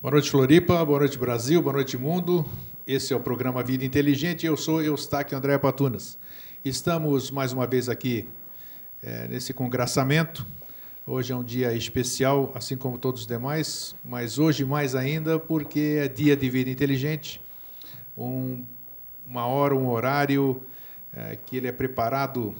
Boa noite, Floripa. Boa noite, Brasil. Boa noite, mundo. Esse é o programa Vida Inteligente. Eu sou Eustáquio André Patunas. Estamos mais uma vez aqui nesse congraçamento. Hoje é um dia especial, assim como todos os demais, mas hoje mais ainda porque é dia de Vida Inteligente. Uma hora, um horário que ele é preparado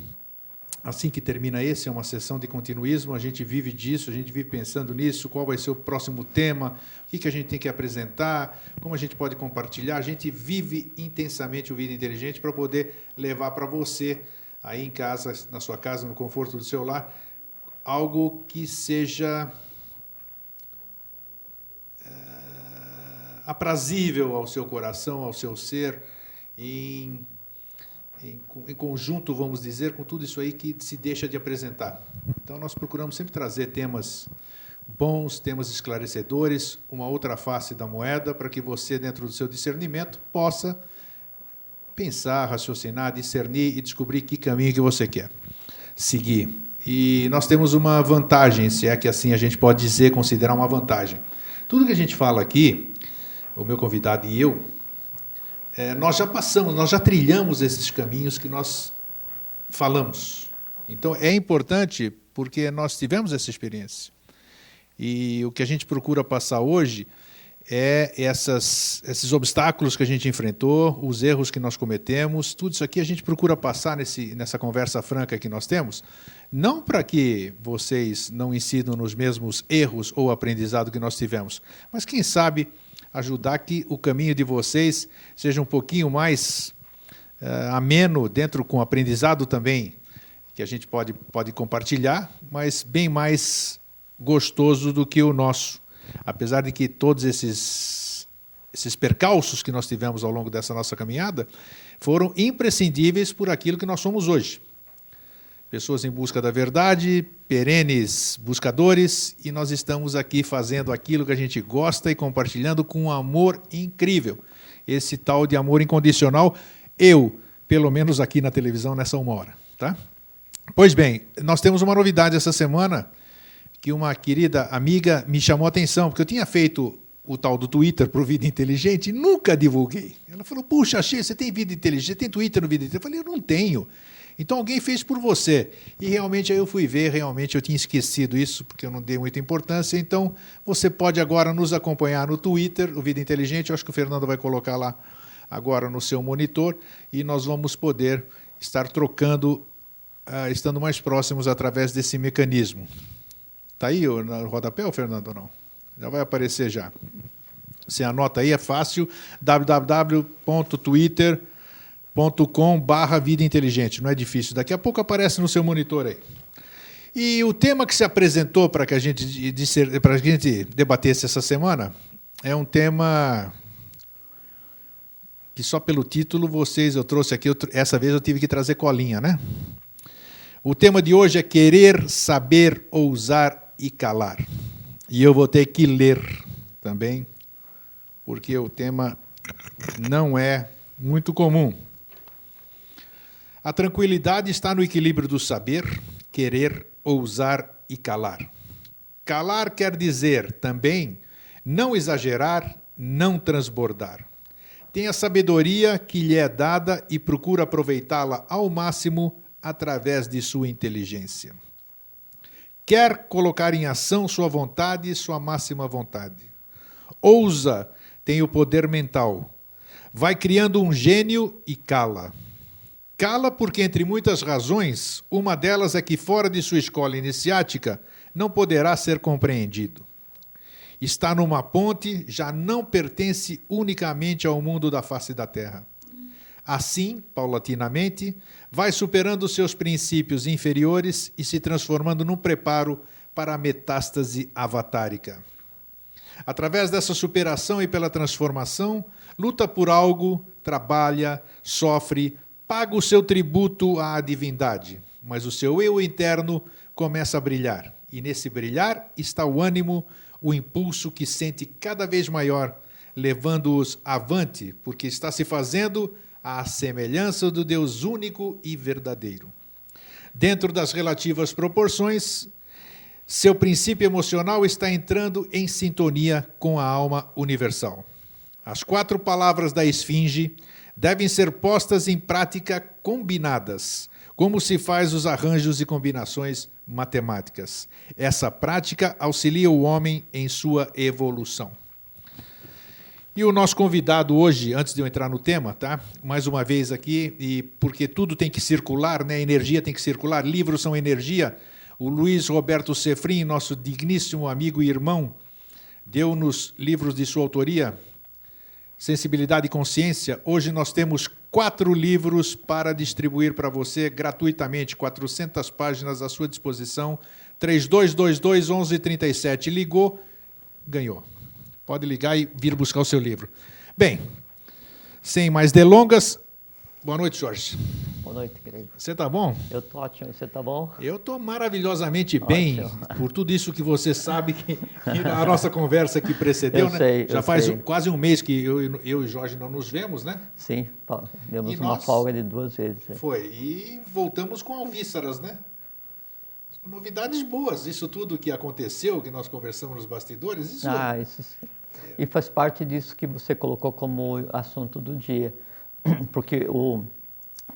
assim que termina esse, é uma sessão de continuismo, a gente vive disso, a gente vive pensando nisso, qual vai ser o próximo tema, o que a gente tem que apresentar, como a gente pode compartilhar, a gente vive intensamente o Vida Inteligente para poder levar para você, aí em casa, na sua casa, no conforto do seu lar, algo que seja aprazível ao seu coração, ao seu ser, em conjunto, vamos dizer, com tudo isso aí que se deixa de apresentar. Então, nós procuramos sempre trazer temas bons, temas esclarecedores, uma outra face da moeda, para que você, dentro do seu discernimento, possa pensar, raciocinar, discernir e descobrir que caminho que você quer seguir. E nós temos uma vantagem, se é que assim a gente pode dizer, considerar uma vantagem. Tudo que a gente fala aqui, o meu convidado e eu, nós já passamos, nós já trilhamos esses caminhos que nós falamos. Então, é importante porque nós tivemos essa experiência. E o que a gente procura passar hoje é esses obstáculos que a gente enfrentou, os erros que nós cometemos, tudo isso aqui a gente procura passar nessa conversa franca que nós temos, não para que vocês não incidam nos mesmos erros ou aprendizado que nós tivemos, mas, quem sabe, ajudar que o caminho de vocês seja um pouquinho mais ameno, dentro com aprendizado também, que a gente pode compartilhar, mas bem mais gostoso do que o nosso. Apesar de que todos esses percalços que nós tivemos ao longo dessa nossa caminhada foram imprescindíveis por aquilo que nós somos hoje. Pessoas em busca da verdade, perenes buscadores, e nós estamos aqui fazendo aquilo que a gente gosta e compartilhando com um amor incrível. Esse tal de amor incondicional, pelo menos aqui na televisão, nessa uma hora. Tá? Pois bem, nós temos uma novidade essa semana, que uma querida amiga me chamou a atenção, porque eu tinha feito o tal do Twitter para o Vida Inteligente e nunca divulguei. Ela falou, puxa, Xê, você tem Vida Inteligente, você tem Twitter no Vida Inteligente? Eu falei, eu não tenho. Então alguém fez por você. E realmente aí eu fui ver, realmente eu tinha esquecido isso, porque eu não dei muita importância. Então você pode agora nos acompanhar no Twitter, o Vida Inteligente, eu acho que o Fernando vai colocar lá agora no seu monitor, e nós vamos poder estar trocando, estando mais próximos através desse mecanismo. Está aí no rodapé, Fernando, ou não? Já vai aparecer já. Você anota aí, é fácil, www.twitter.com/Vida Inteligente. Não é difícil. Daqui a pouco aparece no seu monitor aí. E o tema que se apresentou para que a gente debatesse essa semana é um tema que só pelo título eu trouxe aqui, essa vez eu tive que trazer colinha, né? O tema de hoje é querer, saber, ousar e calar. E eu vou ter que ler também, porque o tema não é muito comum. A tranquilidade está no equilíbrio do saber, querer, ousar e calar. Calar quer dizer também não exagerar, não transbordar. Tenha sabedoria que lhe é dada e procura aproveitá-la ao máximo através de sua inteligência. Quer colocar em ação sua vontade e sua máxima vontade. Ousa, tem o poder mental. Vai criando um gênio e cala. Cala porque, entre muitas razões, uma delas é que fora de sua escola iniciática não poderá ser compreendido. Está numa ponte, já não pertence unicamente ao mundo da face da terra. Assim, paulatinamente, vai superando seus princípios inferiores e se transformando num preparo para a metástase avatárica. Através dessa superação e pela transformação, luta por algo, trabalha, sofre, paga o seu tributo à divindade, mas o seu eu interno começa a brilhar. E nesse brilhar está o ânimo, o impulso que sente cada vez maior, levando-os avante, porque está se fazendo à semelhança do Deus único e verdadeiro. Dentro das relativas proporções, Seu princípio emocional está entrando em sintonia com a alma universal. As 4 palavras da esfinge devem ser postas em prática combinadas, como se faz os arranjos e combinações matemáticas. Essa prática auxilia o homem em sua evolução. E o nosso convidado hoje, antes de eu entrar no tema, tá? Mais uma vez aqui, e porque tudo tem que circular, né? Energia tem que circular, livros são energia. O Luiz Roberto Sefrin, nosso digníssimo amigo e irmão, deu-nos livros de sua autoria, Sensibilidade e Consciência. Hoje nós temos 4 livros para distribuir para você gratuitamente, 400 páginas à sua disposição, 3222-1137. Ligou, ganhou. Pode ligar e vir buscar o seu livro. Bem, sem mais delongas, boa noite, Jorge. Boa noite, querido. Você está bom? Eu estou ótimo, você está bom? Eu estou maravilhosamente bem, por tudo isso que você sabe que a nossa conversa que precedeu, né? Sei, já faz sei. Quase um mês que eu e Jorge não nos vemos, né? Sim, demos E uma nós? folga de 2 vezes. Foi, e voltamos com alvíceras, né? Novidades boas, isso tudo que aconteceu, que nós conversamos nos bastidores, isso... Isso sim. E faz parte disso que você colocou como assunto do dia, porque o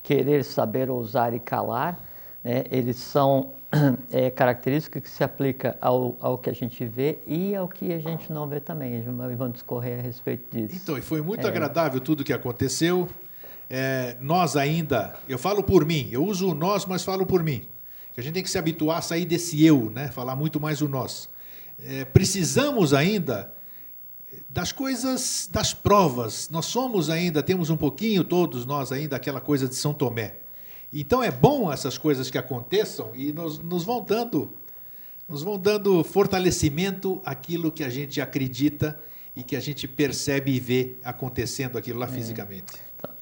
querer, saber, ousar e calar, né, eles são características que se aplicam ao que a gente vê e ao que a gente não vê também. A gente vai discorrer a respeito disso. Então, e foi muito agradável tudo que aconteceu. Nós ainda, eu falo por mim, eu uso o nós, mas falo por mim. Que a gente tem que se habituar a sair desse eu, né? Falar muito mais o nós. Precisamos ainda das coisas, das provas. Nós somos ainda, temos um pouquinho, todos nós ainda, aquela coisa de São Tomé. Então é bom essas coisas que aconteçam e nos vão dando fortalecimento àquilo que a gente acredita e que a gente percebe e vê acontecendo aquilo lá fisicamente.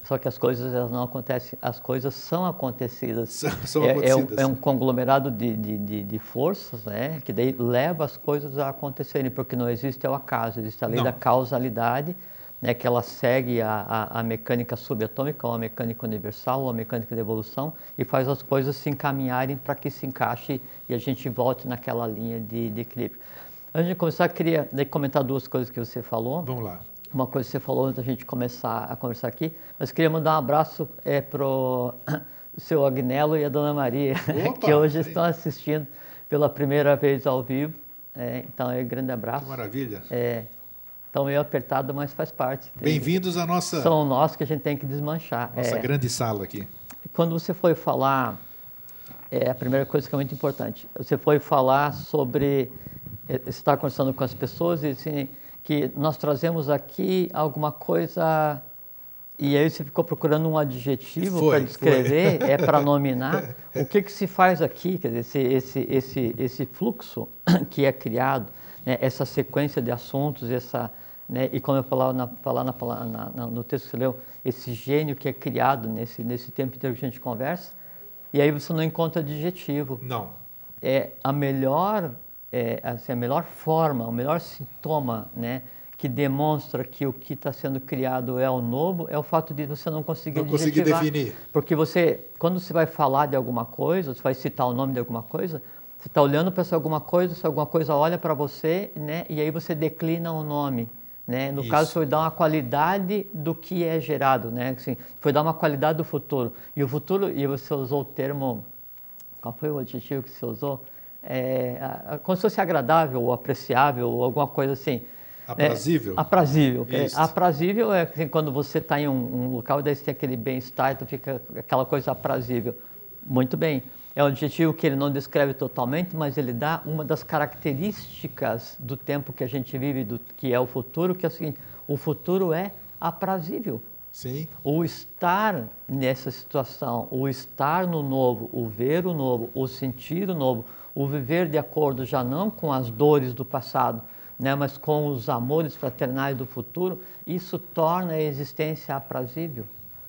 Só que as coisas elas não acontecem, as coisas são acontecidas. São acontecidas. É um conglomerado de forças, né, que daí leva as coisas a acontecerem, porque não existe o acaso, existe a lei da causalidade, né, que ela segue a mecânica subatômica, ou a mecânica universal, ou a mecânica de evolução, e faz as coisas se encaminharem para que se encaixe e a gente volte naquela linha de equilíbrio. Antes de começar, eu queria comentar 2 coisas que você falou. Vamos lá. Uma coisa que você falou antes da gente começar a conversar aqui, mas queria mandar um abraço para o seu Agnello e a Dona Maria, Opa, que hoje estão assistindo pela primeira vez ao vivo. Então, um grande abraço. Que maravilha. Estão meio apertado, mas faz parte. Bem-vindos à nossa... São nós que a gente tem que desmanchar. Nossa grande sala aqui. Quando você foi falar, a primeira coisa que é muito importante, você foi falar sobre... Você está conversando com as pessoas e assim... que nós trazemos aqui alguma coisa, e aí você ficou procurando um adjetivo para descrever, para nominar. O que se faz aqui, quer dizer, esse fluxo que é criado, né, essa sequência de assuntos, né, e como eu falava no texto que você leu, esse gênio que é criado nesse tempo inteiro que a gente conversa, e aí você não encontra adjetivo. Não. A melhor forma, o melhor sintoma, né, que demonstra que o que está sendo criado é o novo, é o fato de você não conseguir definir. Porque quando você vai falar de alguma coisa, você vai citar o nome de alguma coisa, você está olhando para essa alguma coisa olha para você, né, e aí você declina o nome. Né? No caso, foi dar uma qualidade do que é gerado, né? Assim, foi dar uma qualidade do futuro. E o futuro, e você usou o termo, qual foi o adjetivo que você usou? Como se fosse agradável ou apreciável ou alguma coisa assim. Aprazível? Aprazível. Aprazível é assim, quando você está em um local e daí você tem aquele bem-estar, então fica aquela coisa aprazível. Muito bem. É um adjetivo que ele não descreve totalmente, mas ele dá uma das características do tempo que a gente vive, que é o futuro, que é o seguinte, o futuro é aprazível. Sim. O estar nessa situação, o estar no novo, o ver o novo, o sentir o novo, o viver de acordo já não com as dores do passado, né, mas com os amores fraternais do futuro, isso torna a existência aprazível.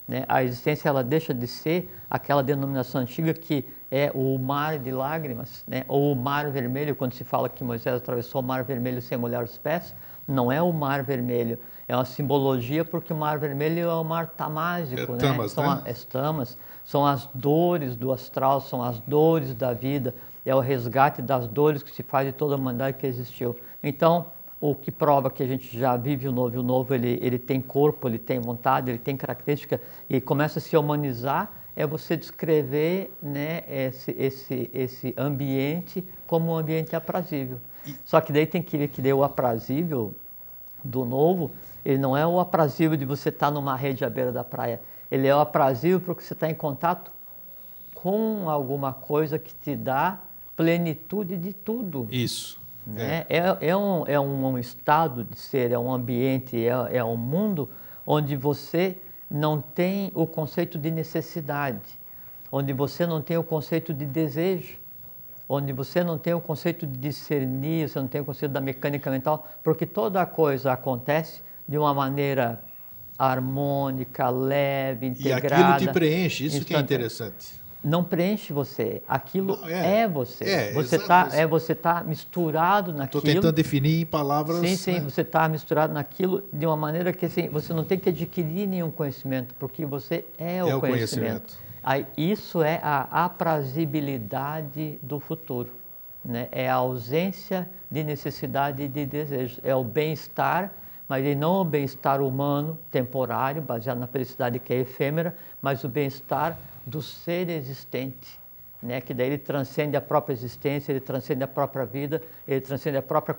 Né? A existência ela deixa de ser aquela denominação antiga que é o mar de lágrimas, né? Ou o mar vermelho, quando se fala que Moisés atravessou o mar vermelho sem molhar os pés, não é o mar vermelho, é uma simbologia porque o mar vermelho é o mar tamásico, tamas, né? São as tamas, são as dores do astral, são as dores da vida, é o resgate das dores que se faz de toda a humanidade que existiu. Então, o que prova que a gente já vive o novo ele tem corpo, ele tem vontade, ele tem característica e começa a se humanizar, é você descrever, né, esse ambiente como um ambiente aprazível. Só que daí tem que ver que daí o aprazível do novo, ele não é o aprazível de você estar numa rede à beira da praia, ele é o aprazível porque você está em contato com alguma coisa que te dá plenitude de tudo. Isso. Né? É um estado de ser, é um ambiente, é um mundo onde você não tem o conceito de necessidade, onde você não tem o conceito de desejo, onde você não tem o conceito de discernir, você não tem o conceito da mecânica mental, porque toda coisa acontece de uma maneira harmônica, leve, integrada. E aquilo te preenche, isso que é interessante. Não preenche você, aquilo não, é você. Você tá misturado naquilo. Estou tentando definir em palavras. Sim, né? Você está misturado naquilo de uma maneira que assim, você não tem que adquirir nenhum conhecimento, porque você é o conhecimento. Aí, isso é a aprazibilidade do futuro, né? É a ausência de necessidade e de desejo, é o bem-estar, mas não o bem-estar humano, temporário, baseado na felicidade que é efêmera, mas o bem-estar do ser existente, né? Que daí ele transcende a própria existência, ele transcende a própria vida, ele transcende a própria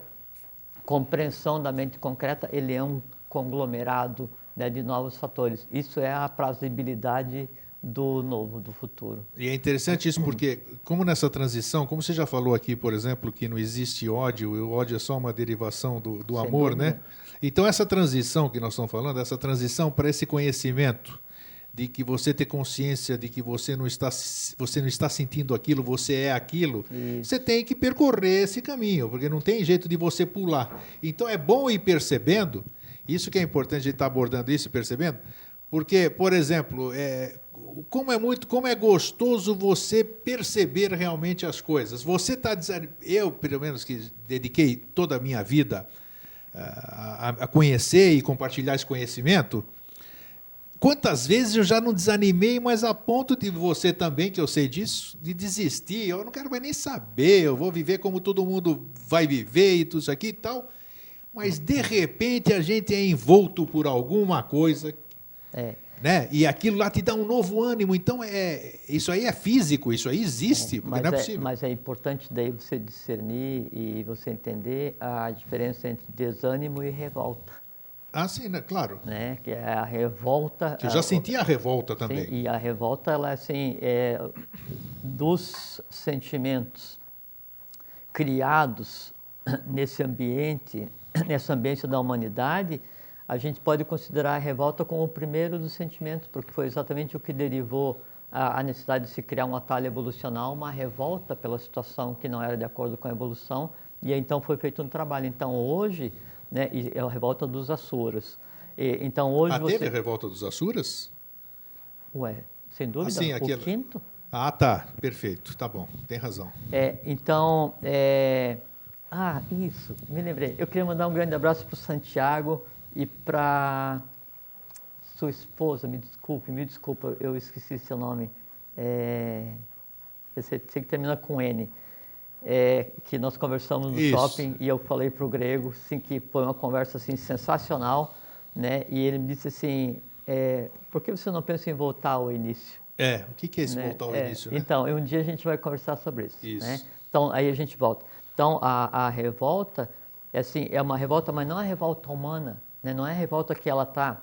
compreensão da mente concreta, ele é um conglomerado, né, de novos fatores. Isso é a aprazibilidade do novo, do futuro. E é interessante isso porque, como nessa transição, como você já falou aqui, por exemplo, que não existe ódio, o ódio é só uma derivação do amor, né? Então essa transição que nós estamos falando, essa transição para esse conhecimento, de que você ter consciência de que você não está sentindo aquilo, você é aquilo, isso. Você tem que percorrer esse caminho, porque não tem jeito de você pular. Então é bom ir percebendo, isso que é importante a gente estar abordando isso e percebendo, porque, por exemplo, como é gostoso você perceber realmente as coisas. Você está dizendo, eu, pelo menos, que dediquei toda a minha vida a conhecer e compartilhar esse conhecimento, quantas vezes eu já não desanimei, mas a ponto de você também, que eu sei disso, de desistir. Eu não quero mais nem saber, eu vou viver como todo mundo vai viver e tudo isso aqui e tal. Mas, de repente, a gente é envolto por alguma coisa, né? E aquilo lá te dá um novo ânimo. Então, isso aí é físico, isso aí existe, porque não é possível. Mas é importante daí você discernir e você entender a diferença entre desânimo e revolta. Ah, sim, né? Claro. Né? Que é a revolta... Que eu já senti a revolta também. Sim, e a revolta, ela assim, dos sentimentos criados nesse ambiente, nessa ambiência da humanidade, a gente pode considerar a revolta como o primeiro dos sentimentos, porque foi exatamente o que derivou a necessidade de se criar um atalho evolucional, uma revolta pela situação que não era de acordo com a evolução, e então foi feito um trabalho. Então, hoje... Né, é a revolta dos Asuras. Então, hoje teve a revolta dos Asuras? Ué, sem dúvida, sim, o quinto. Ah, tá, perfeito, tá bom, tem razão. Então, isso, me lembrei. Eu queria mandar um grande abraço para o Santiago e para sua esposa, me desculpa, eu esqueci seu nome. Eu sei que termina com N. Que nós conversamos no shopping e eu falei para o Grego, assim, que foi uma conversa assim, sensacional, né? E ele me disse assim, por que você não pensa em voltar ao início? O que é esse voltar ao início? Né? Então, um dia a gente vai conversar sobre isso. Né? Então, aí a gente volta. Então, a revolta, é uma revolta, mas não é revolta humana, né? Não é a revolta que ela está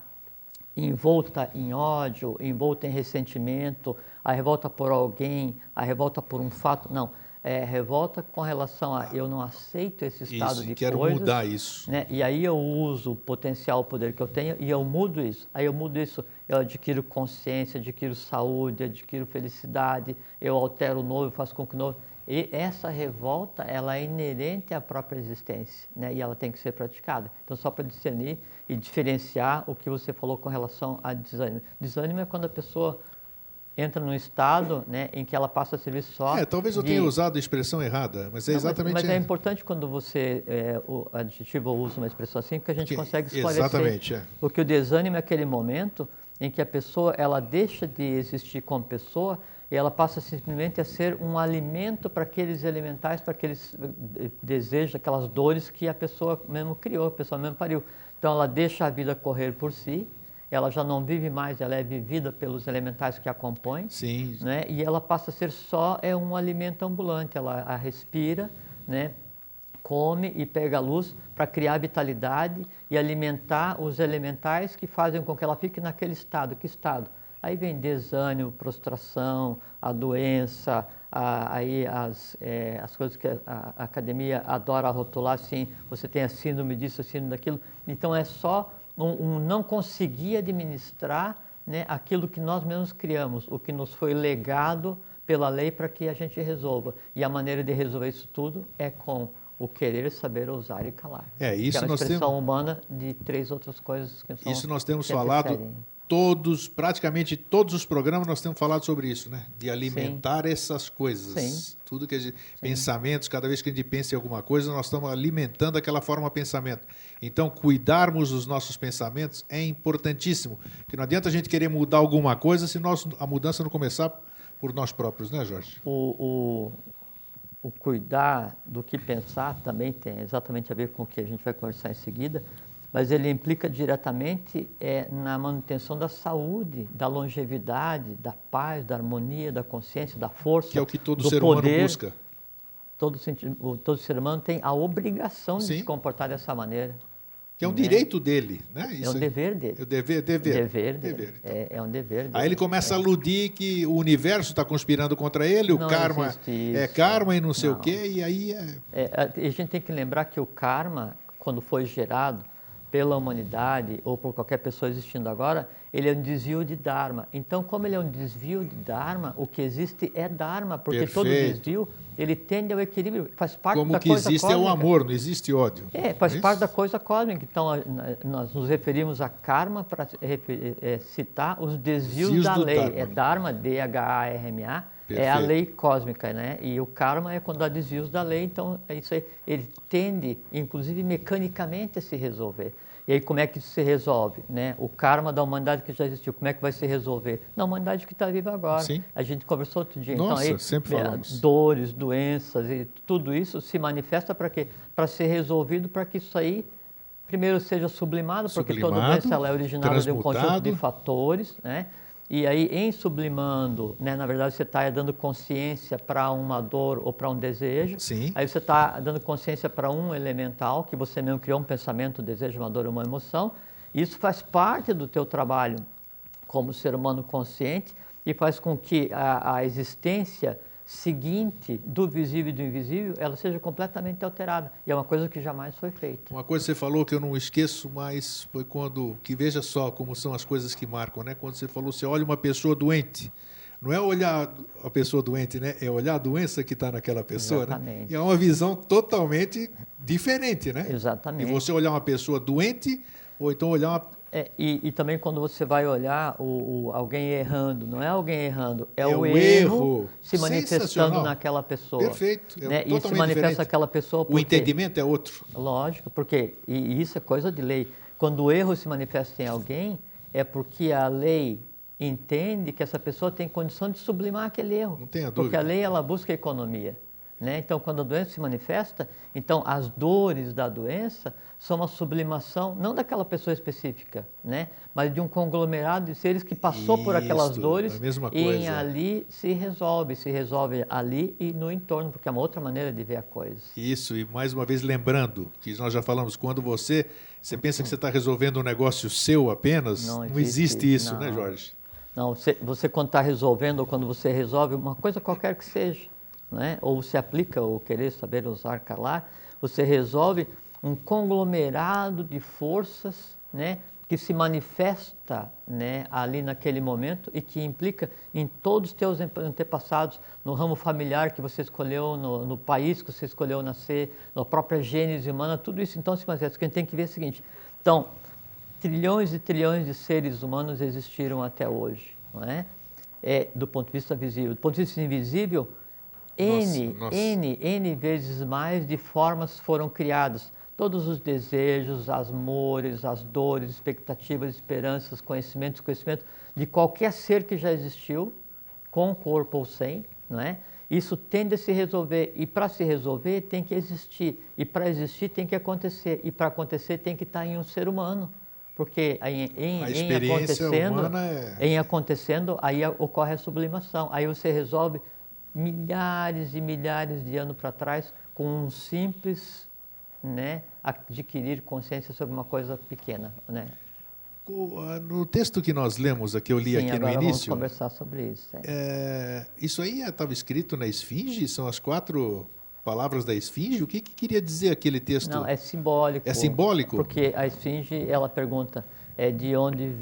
envolta em ódio, envolta em ressentimento, a revolta por alguém, a revolta por um fato, não. Revolta com relação a eu não aceito esse estado de quero coisas. Mudar isso. Né? E aí eu uso o potencial, o poder que eu tenho e eu mudo isso. Aí eu mudo isso, eu adquiro consciência, adquiro saúde, adquiro felicidade, eu altero o novo, eu faço com que o novo... E essa revolta, ela é inerente à própria existência, né? E ela tem que ser praticada. Então, só para discernir e diferenciar o que você falou com relação a desânimo. Desânimo é quando a pessoa... entra num estado, né, em que ela passa a servir só... talvez eu tenha usado a expressão errada, mas é exatamente... Mas é importante quando você, o adjetivo usa uma expressão assim, porque a gente consegue esclarecer. Exatamente, Porque o desânimo é aquele momento em que a pessoa, ela deixa de existir como pessoa e ela passa simplesmente a ser um alimento para aqueles elementais, para aqueles desejos, aquelas dores que a pessoa mesmo criou, a pessoa mesmo pariu. Então ela deixa a vida correr por si, ela já não vive mais, ela é vivida pelos elementais que a compõem. Sim. Né? E ela passa a ser só um alimento ambulante, ela a respira, né? Come e pega a luz para criar vitalidade e alimentar os elementais que fazem com que ela fique naquele estado. Que estado? Aí vem desânimo, prostração, a doença, aí as coisas que a academia adora rotular, assim, você tem a síndrome disso, a síndrome daquilo. Então é só um não conseguir administrar, né, aquilo que nós mesmos criamos, o que nos foi legado pela lei para que a gente resolva. E a maneira de resolver isso tudo é com o querer, saber, ousar e calar. Isso que é uma nós expressão temos... humana de 3 outras coisas que são... Isso nós temos falado, praticamente todos os programas nós temos falado sobre isso, né? De alimentar essas coisas. Sim. Tudo que a gente... Pensamentos, cada vez que a gente pensa em alguma coisa, nós estamos alimentando aquela forma de pensamento. Então, cuidarmos dos nossos pensamentos é importantíssimo. Porque não adianta a gente querer mudar alguma coisa se a mudança não começar por nós próprios, né, Jorge? O cuidar do que pensar também tem exatamente a ver com o que a gente vai conversar em seguida, mas ele implica diretamente na manutenção da saúde, da longevidade, da paz, da harmonia, da consciência, da força, que é o que todo do ser poder. humano busca. Todo ser humano tem a obrigação de Sim. se comportar dessa maneira. Que é um direito dele, né? Isso é um dever dele. É o dever Dever. Então. É um dever dele. Aí ele começa a aludir que o universo está conspirando contra ele, o Não karma é karma e não sei o quê, e aí a gente tem que lembrar que o karma, quando foi gerado pela humanidade ou por qualquer pessoa existindo agora, ele é um desvio de Dharma. Então, como ele é um desvio de Dharma, o que existe é Dharma, porque Perfeito. todo desvio, ele tende ao equilíbrio, faz parte como da que coisa existe cósmica. é o amor, não existe ódio. Faz parte da coisa cósmica. Então, nós nos referimos a karma para citar os desvios da lei. Dharma. É Dharma, D-H-A-R-M-A, Perfeito. é a lei cósmica, né? E o karma é quando há desvios da lei, então é isso aí. Ele tende, inclusive, mecanicamente a se resolver. E aí como é que isso se resolve? Né? O karma da humanidade que já existiu, como é que vai se resolver? Na humanidade que está viva agora. Sim. A gente conversou outro dia. Nossa, então, aí, sempre falamos. Dores, doenças, e tudo isso se manifesta para quê? Para ser resolvido, para que isso aí primeiro seja sublimado, porque toda doença ela é originada de um conjunto de fatores, né? E aí, em sublimando, né, na verdade, você está dando consciência para uma dor ou para um desejo. Sim. Aí você está dando consciência para um elemental, que você mesmo criou um pensamento, um desejo, uma dor, uma emoção. Isso faz parte do teu trabalho como ser humano consciente e faz com que a existência seguinte do visível e do invisível, ela seja completamente alterada. E é uma coisa que jamais foi feita. Uma coisa que você falou que eu não esqueço mais foi que veja só como são as coisas que marcam, né? Quando você falou, você olha uma pessoa doente, não é olhar a pessoa doente, né? É olhar a doença que está naquela pessoa, Exatamente. né? E é uma visão totalmente diferente, né? Exatamente. E você olhar uma pessoa doente ou então olhar uma... E também quando você vai olhar alguém errando, não é alguém errando, é o erro se manifestando naquela pessoa. Perfeito. Né? E se manifesta naquela pessoa porque... O entendimento é outro. Lógico, porque, e isso é coisa de lei, quando o erro se manifesta em alguém, é porque a lei entende que essa pessoa tem condição de sublimar aquele erro. Não tenha dúvida. Porque a lei, ela busca a economia. Né? Então, quando a doença se manifesta, então as dores da doença são uma sublimação, não daquela pessoa específica, né? Mas de um conglomerado de seres que passou por aquelas dores e ali se resolve ali e no entorno, porque é uma outra maneira de ver a coisa. Isso, e mais uma vez lembrando, que nós já falamos, quando você pensa que você está resolvendo um negócio seu apenas, não existe isso, né, Jorge? Não, você quando está resolvendo ou quando você resolve uma coisa qualquer que seja, né? Ou você aplica o querer, saber, usar, calar, você resolve um conglomerado de forças, né, que se manifesta, né, ali naquele momento e que implica em todos os teus antepassados, no ramo familiar que você escolheu, no país que você escolheu nascer, na própria gênese humana, tudo isso então se manifesta. O que a gente tem que ver é o seguinte, então, trilhões e trilhões de seres humanos existiram até hoje, não é? Do ponto de vista visível. Do ponto de vista invisível, N vezes mais de formas foram criadas. Todos os desejos, as amores, as dores, expectativas, esperanças, conhecimentos de qualquer ser que já existiu, com o corpo ou sem, não é? Isso tende a se resolver, e para se resolver tem que existir, e para existir tem que acontecer, e para acontecer tem que estar em um ser humano, porque em acontecendo, aí ocorre a sublimação, aí você resolve milhares e milhares de anos para trás com um simples, né, adquirir consciência sobre uma coisa pequena, né? No texto que nós lemos aqui, eu li aqui no início. Vamos conversar sobre isso. Isso aí estava escrito na Esfinge? São as 4 palavras da Esfinge? O que queria dizer aquele texto? Não, é simbólico. É simbólico? Porque a Esfinge, ela pergunta de onde,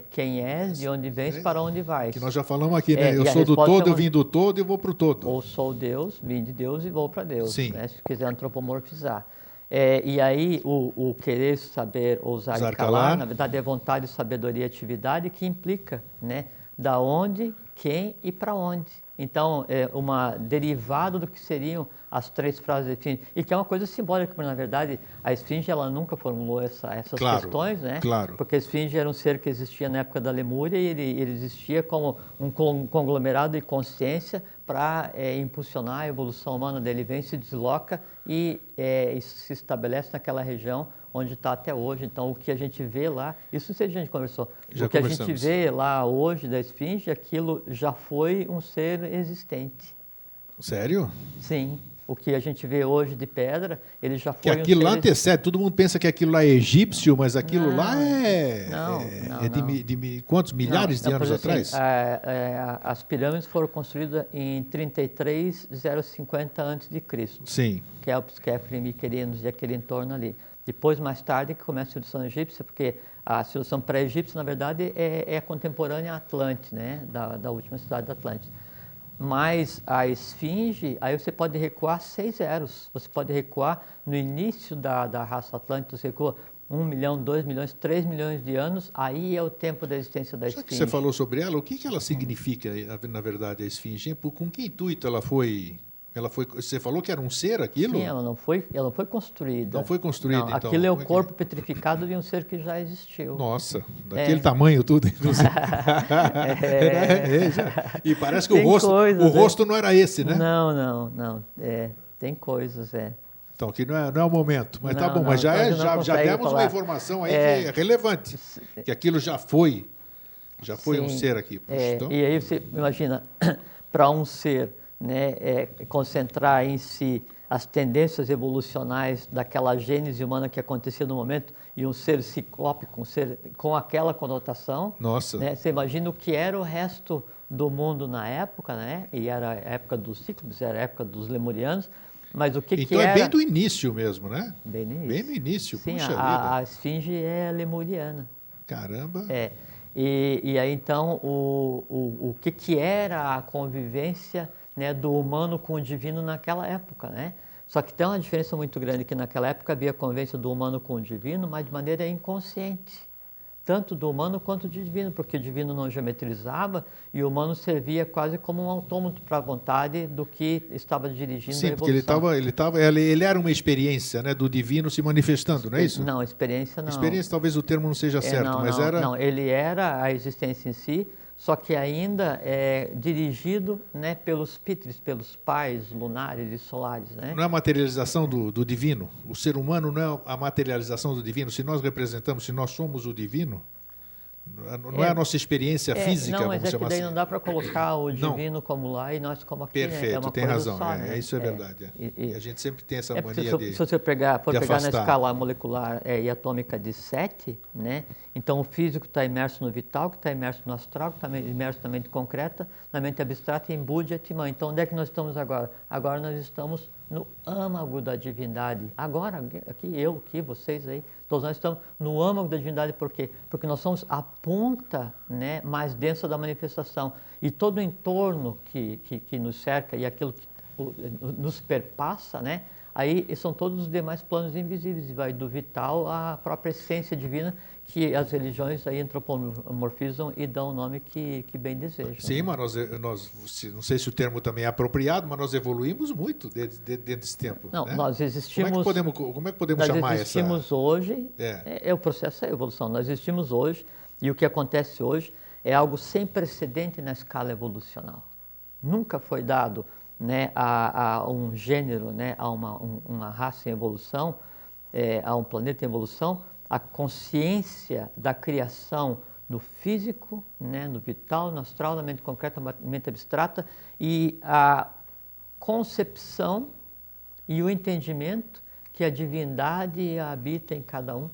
quem és, de onde vens, para onde vais. Que nós já falamos aqui, né? Eu sou do todo, eu vim do todo e vou para o todo. Ou sou Deus, vim de Deus e vou para Deus. Sim. Né? Se quiser antropomorfizar. E aí o querer saber, ousar e calar, na verdade é vontade, sabedoria e atividade que implica, né, da onde, quem e para onde. Então, é uma derivada do que seriam as 3 frases da Esfinge. E que é uma coisa simbólica, porque na verdade a Esfinge ela nunca formulou essas questões, né? Claro. Porque a Esfinge era um ser que existia na época da Lemúria e ele existia como um conglomerado de consciência para impulsionar a evolução humana. Ele vem, se desloca e se estabelece naquela região onde está até hoje. Então, o que a gente vê lá, isso não sei se a gente conversou, o que a gente vê lá hoje da Esfinge, aquilo já foi um ser existente. Sério? Sim. O que a gente vê hoje de pedra, ele já foi que aquilo lá antecede, todo mundo pensa que aquilo lá é egípcio, mas aquilo lá de quantos milhares de anos atrás? As pirâmides foram construídas em 33.050 a.C. Sim. Kelps, Kefren, Miquerinos e aquele entorno ali. Depois, mais tarde, que começa a civilização egípcia, porque a civilização pré-egípcia, na verdade, é contemporânea à Atlântida, né? da última cidade da Atlântida. Mas a Esfinge, aí você pode recuar 6 zeros. Você pode recuar no início da raça Atlântica, você recua 1 milhão, 2 milhões, 3 milhões de anos, aí é o tempo da existência da Esfinge. Já que você falou sobre ela, o que ela significa, na verdade, a Esfinge? Com que intuito ela foi... Você falou que era um ser aquilo? Sim, ela não foi construída. Não foi construída, não, então. Aquilo é o corpo petrificado de um ser que já existiu. Nossa, daquele tamanho tudo, inclusive. E parece que o rosto não era esse, né? Não. Tem coisas, Então, aqui não é o momento, mas tá bom. Mas já demos uma informação aí que é relevante, que aquilo já foi um ser aqui. Então... E aí você imagina, para um ser... né, concentrar em si as tendências evolucionais daquela gênese humana que acontecia no momento e um ser ciclópico, um ser com aquela conotação. Nossa! Né, você imagina o que era o resto do mundo na época, né? E era a época dos cíclopes, era a época dos lemurianos, mas o que era... Então é bem do início mesmo, né? Bem no início. Bem no início, sim, puxa vida. A Esfinge é lemuriana. Caramba! E aí então o que era a convivência, né, do humano com o divino naquela época, né? Só que tem uma diferença muito grande, que naquela época havia a convivência do humano com o divino, mas de maneira inconsciente, tanto do humano quanto do divino, porque o divino não geometrizava e o humano servia quase como um autômato para a vontade do que estava dirigindo a evolução. Porque ele era uma experiência, né, do divino se manifestando, não é isso? Não, experiência não. Experiência talvez o termo não seja certo, mas era... Não, ele era a existência em si, só que ainda é dirigido, né, pelos pitres, pelos pais lunares e solares. Né? Não é a materialização do divino? O ser humano não é a materialização do divino? Se nós representamos, se nós somos o divino, não é a nossa experiência física, não, mas vamos chamar daí assim? não dá para colocar o divino como lá e nós como aqui. Perfeito, né? É uma tem coisa razão. só, né? Isso é verdade. E a gente sempre tem essa mania de se você for pegar afastar. na escala molecular e atômica de 7, né? Então o físico está imerso no vital, que está imerso no astral, que está imerso na mente concreta, na mente abstrata e em Buddha e Atman. Então onde é que nós estamos agora? Agora nós estamos no âmago da divindade. Agora, aqui, vocês aí, todos nós estamos no âmago da divindade. Por quê? Porque nós somos a ponta, né, mais densa da manifestação. E todo o entorno que nos cerca e aquilo que nos perpassa, né, aí são todos os demais planos invisíveis. Vai do vital à própria essência divina, que as religiões aí antropomorfizam e dão o nome que bem desejam. Sim, né? mas nós, não sei se o termo também é apropriado, mas nós evoluímos muito dentro desse tempo. Não, né? nós existimos... Como é que podemos chamar essa... Nós existimos hoje, o processo é a evolução, nós existimos hoje, e o que acontece hoje é algo sem precedente na escala evolucional. Nunca foi dado, né, a um gênero, né, a uma raça em evolução, a um planeta em evolução, a consciência da criação no físico, né, no vital, no astral, na mente concreta, na mente abstrata, e a concepção e o entendimento que a divindade habita em cada um.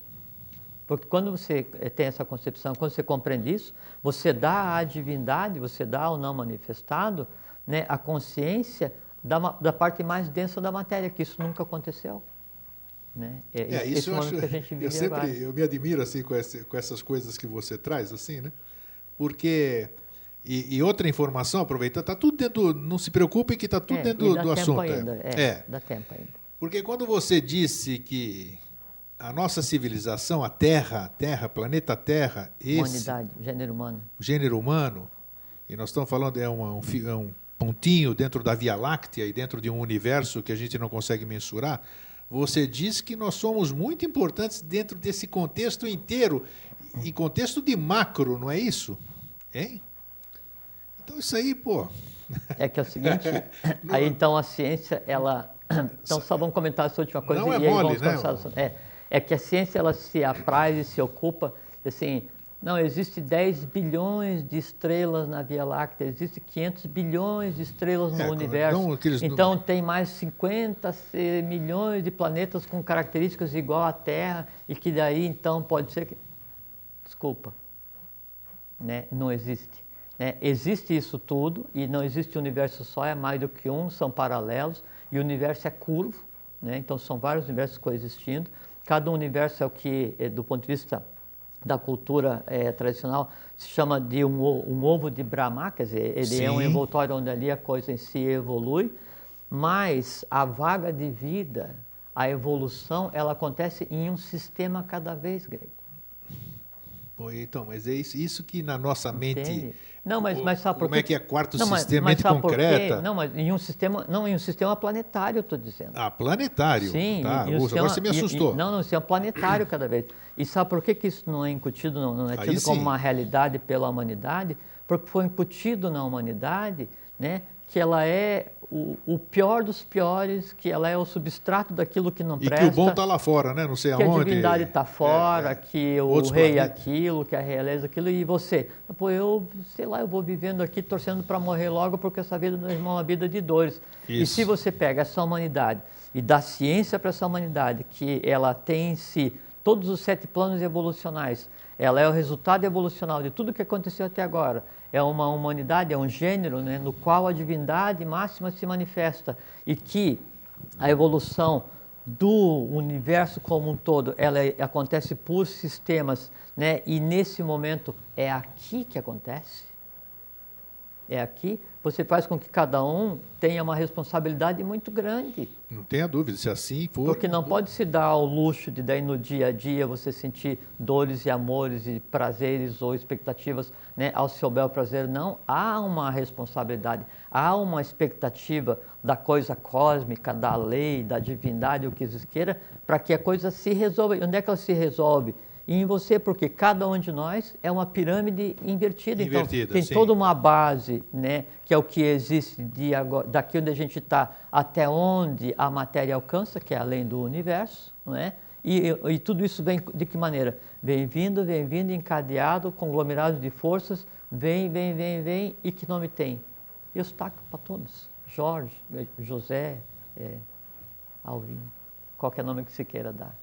Porque quando você tem essa concepção, quando você compreende isso, você dá à divindade, você dá ao não manifestado, né, a consciência da parte mais densa da matéria, que isso nunca aconteceu. Né? Isso eu acho, que a gente vive agora. Eu me admiro assim com essas coisas que você traz, assim, né? Porque e outra informação, aproveitando, tá tudo dentro, não se preocupe que está tudo dentro do assunto. Ainda, dá tempo ainda. Porque quando você disse que a nossa civilização, a Terra, planeta Terra, humanidade, o gênero humano, e nós estamos falando é um pontinho dentro da Via Láctea e dentro de um universo que a gente não consegue mensurar. Você diz que nós somos muito importantes dentro desse contexto inteiro, em contexto de macro, não é isso? Hein? Então isso aí, pô... É que é o seguinte, aí então a ciência, ela... Então só vamos comentar essa última coisa. Não é e aí mole, vamos né? É que a ciência, ela se apraz e se ocupa, assim, não, existe 10 bilhões de estrelas na Via Láctea, existe 500 bilhões de estrelas no universo, então tem mais 50 milhões de planetas com características igual à Terra, e que daí, então, pode ser que... Desculpa, né? Não existe. Né? Existe isso tudo, e não existe universo só, é mais do que um, são paralelos, e o universo é curvo, né? Então são vários universos coexistindo. Cada universo é o que, do ponto de vista da cultura tradicional, se chama de um ovo de Brahma, quer dizer, ele Sim. É um envoltório onde ali a coisa em si evolui, mas a vaga de vida, a evolução, ela acontece em um sistema cada vez, grego. Pô, então, mas é isso que na nossa mente... Não, mas sabe por quê? Como é que é quarto sistema, mente concreta? Não, mas em um sistema planetário, eu estou dizendo. Ah, planetário. Sim. Tá. Agora você me assustou. Não, sistema planetário cada vez. E sabe por que isso não é incutido, não é tido como uma realidade pela humanidade? Porque foi incutido na humanidade, né, que ela é o pior dos piores, que ela é o substrato daquilo que não presta. E que o bom está lá fora, né? Não sei aonde. Que a divindade está fora, que o rei é aquilo, que a realeza é aquilo, e você, pô, eu vou vivendo aqui torcendo para morrer logo, porque essa vida não é uma vida de dores. Isso. E se você pega essa humanidade e dá ciência para essa humanidade, que ela tem em si todos os 7 planos evolucionais, ela é o resultado evolucional de tudo que aconteceu até agora. É uma humanidade, é um gênero, né, no qual a divindade máxima se manifesta, e que a evolução do universo como um todo, ela acontece por sistemas, né, e nesse momento é aqui que acontece. É aqui, você faz com que cada um tenha uma responsabilidade muito grande. Não tenha dúvida, se assim for... Porque não pode se dar ao luxo de daí no dia a dia você sentir dores e amores e prazeres ou expectativas, né, ao seu bel prazer. Não, há uma responsabilidade, há uma expectativa da coisa cósmica, da lei, da divindade, o que você queira, para que a coisa se resolva. E onde é que ela se resolve? E em você, porque cada um de nós é uma pirâmide invertida. Então, tem toda uma base, né, que é o que existe daqui onde a gente está até onde a matéria alcança, que é além do universo, não é? E tudo isso vem de que maneira? Vem vindo, encadeado, conglomerado de forças, vem, e que nome tem? Eustáquio para todos. Jorge, José, Alvin, qualquer nome que se queira dar.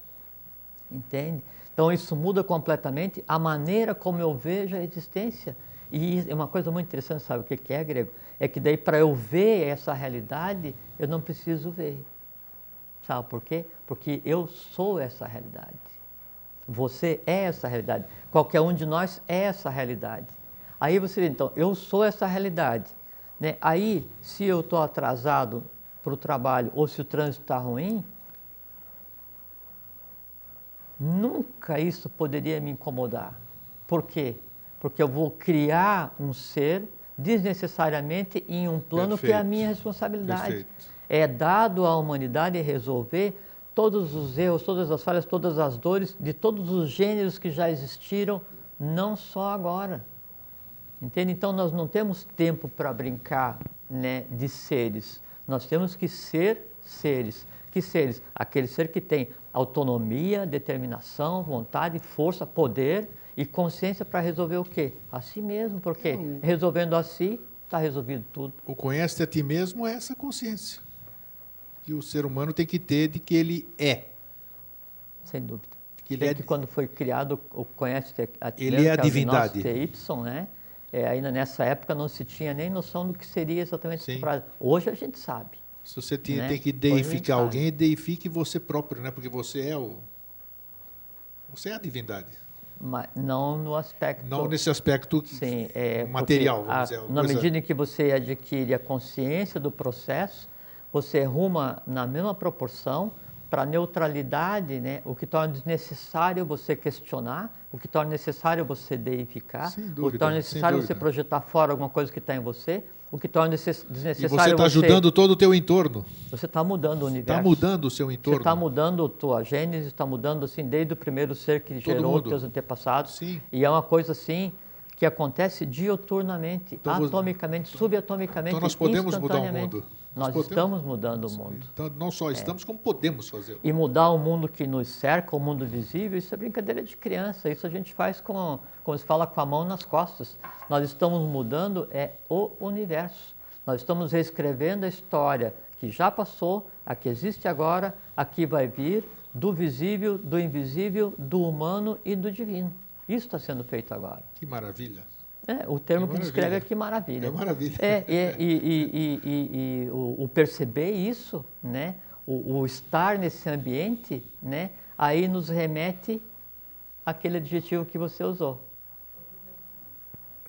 Entende? Então isso muda completamente a maneira como eu vejo a existência. E é uma coisa muito interessante, sabe o que é, grego? É que daí para eu ver essa realidade, eu não preciso ver. Sabe por quê? Porque eu sou essa realidade. Você é essa realidade. Qualquer um de nós é essa realidade. Aí você diz, então, eu sou essa realidade. Né? Aí, se eu estou atrasado para o trabalho ou se o trânsito está ruim, nunca isso poderia me incomodar. Por quê? Porque eu vou criar um ser desnecessariamente em um plano que é a minha responsabilidade. Perfeito. É dado à humanidade resolver todos os erros, todas as falhas, todas as dores de todos os gêneros que já existiram, não só agora. Entende? Então nós não temos tempo para brincar, né, de seres. Nós temos que ser seres. Que seres? Aquele ser que tem autonomia, determinação, vontade, força, poder e consciência para resolver o quê? A si mesmo, porque resolvendo a si, está resolvido tudo. O conhece a ti mesmo é essa consciência que o ser humano tem que ter de que ele é. Sem dúvida. Que ele que quando foi criado o conhece a ti ele mesmo, é a divindade. TY, né? Ainda nessa época não se tinha nem noção do que seria exatamente essa Sim. frase. Hoje a gente sabe. Se você tem, Né? tem que Hoje a deificar gente alguém, deifique você próprio, né? Porque você é a divindade. Mas não no aspecto... Não nesse aspecto Sim, material, vamos dizer. Na medida em que você adquire a consciência do processo, você ruma na mesma proporção para a neutralidade, né? O que torna desnecessário você questionar, o que torna necessário você deificar, Sem o que torna necessário dúvida. você projetar fora alguma coisa que está em você, o que torna desnecessário e você está ajudando todo o teu entorno. Você está mudando o universo. Está mudando o seu entorno. Você está mudando a tua gênese, está mudando assim desde o primeiro ser que gerou os teus antepassados. Sim. E é uma coisa assim que acontece dioturnamente, então, atomicamente, subatomicamente, então nós podemos mudar o mundo. Nós estamos mudando o mundo. Então não só estamos, como podemos fazê-lo. E mudar o mundo que nos cerca, o mundo visível, isso é brincadeira de criança. Isso a gente faz como se fala, com a mão nas costas. Nós estamos mudando o universo. Nós estamos reescrevendo a história que já passou, a que existe agora, a que vai vir, do visível, do invisível, do humano e do divino. Isso está sendo feito agora. Que maravilha. O termo que descreve é que maravilha. É maravilha. O perceber isso, né? O estar nesse ambiente, né? Aí nos remete àquele adjetivo que você usou.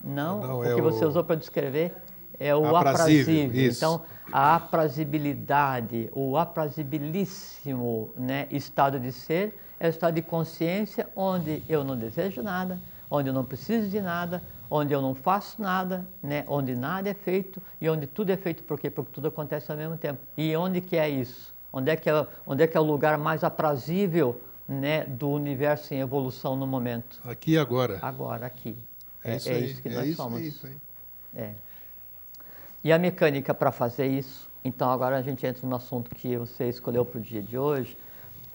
Não o que você usou para descrever é o aprazível. Então, a aprazibilidade, o aprazibilíssimo, né, estado de ser é o estado de consciência onde eu não desejo nada, onde eu não preciso de nada, onde eu não faço nada, né? Onde nada é feito e onde tudo é feito. Por quê? Porque tudo acontece ao mesmo tempo. E onde que é isso? Onde é que é o lugar mais aprazível, né, do universo em evolução no momento? Aqui e agora. Agora, aqui. É isso que nós somos. É isso aí. E a mecânica para fazer isso? Então, agora a gente entra no assunto que você escolheu para o dia de hoje.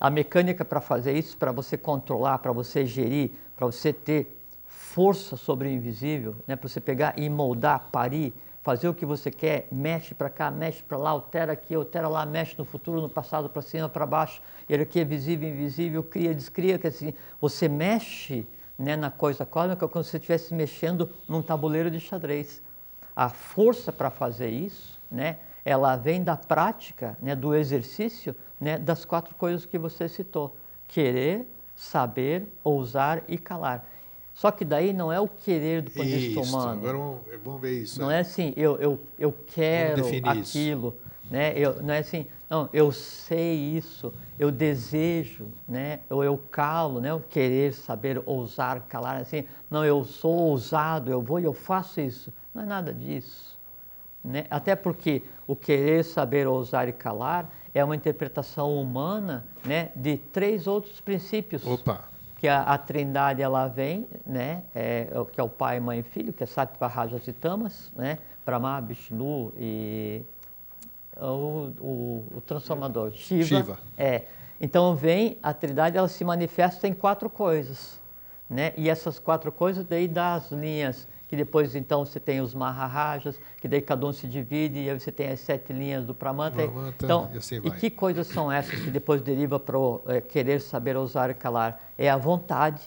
A mecânica para fazer isso, para você controlar, para você gerir, para você ter força sobre o invisível, né? Para você pegar e moldar, parir, fazer o que você quer, mexe para cá, mexe para lá, altera aqui, altera lá, mexe no futuro, no passado, para cima, para baixo, hierarquia visível, invisível, cria, descria, que assim, você mexe, né, na coisa cósmica como se você estivesse mexendo num tabuleiro de xadrez. A força para fazer isso, né, ela vem da prática, né, do exercício, né, das 4 coisas que você citou: querer, saber, ousar e calar. Só que daí não é o querer do ponto de vista humano. Agora vamos ver isso. Não é assim, eu quero aquilo, né? Não é assim, não, eu sei isso, eu desejo, né? Eu calo, né? O querer, saber, ousar, calar, assim, não, eu sou ousado, eu vou e eu faço isso. Não é nada disso, né? Até porque o querer, saber, ousar e calar é uma interpretação humana, né, de 3 outros princípios. Opa! Que a Trindade ela vem, né, que é o Pai, Mãe e Filho, que é Sattva, Rajas e Tamas, né, Brahma, Vishnu e o Transformador, Shiva. Então vem, a Trindade ela se manifesta em 4 coisas, né, e essas 4 coisas daí dá as linhas, que depois então você tem os Maharajas, que daí cada um se divide, e aí você tem as 7 linhas do Pramanta. Então, e assim vai. E que coisas são essas que depois deriva para o querer, saber, ousar e calar? É a vontade,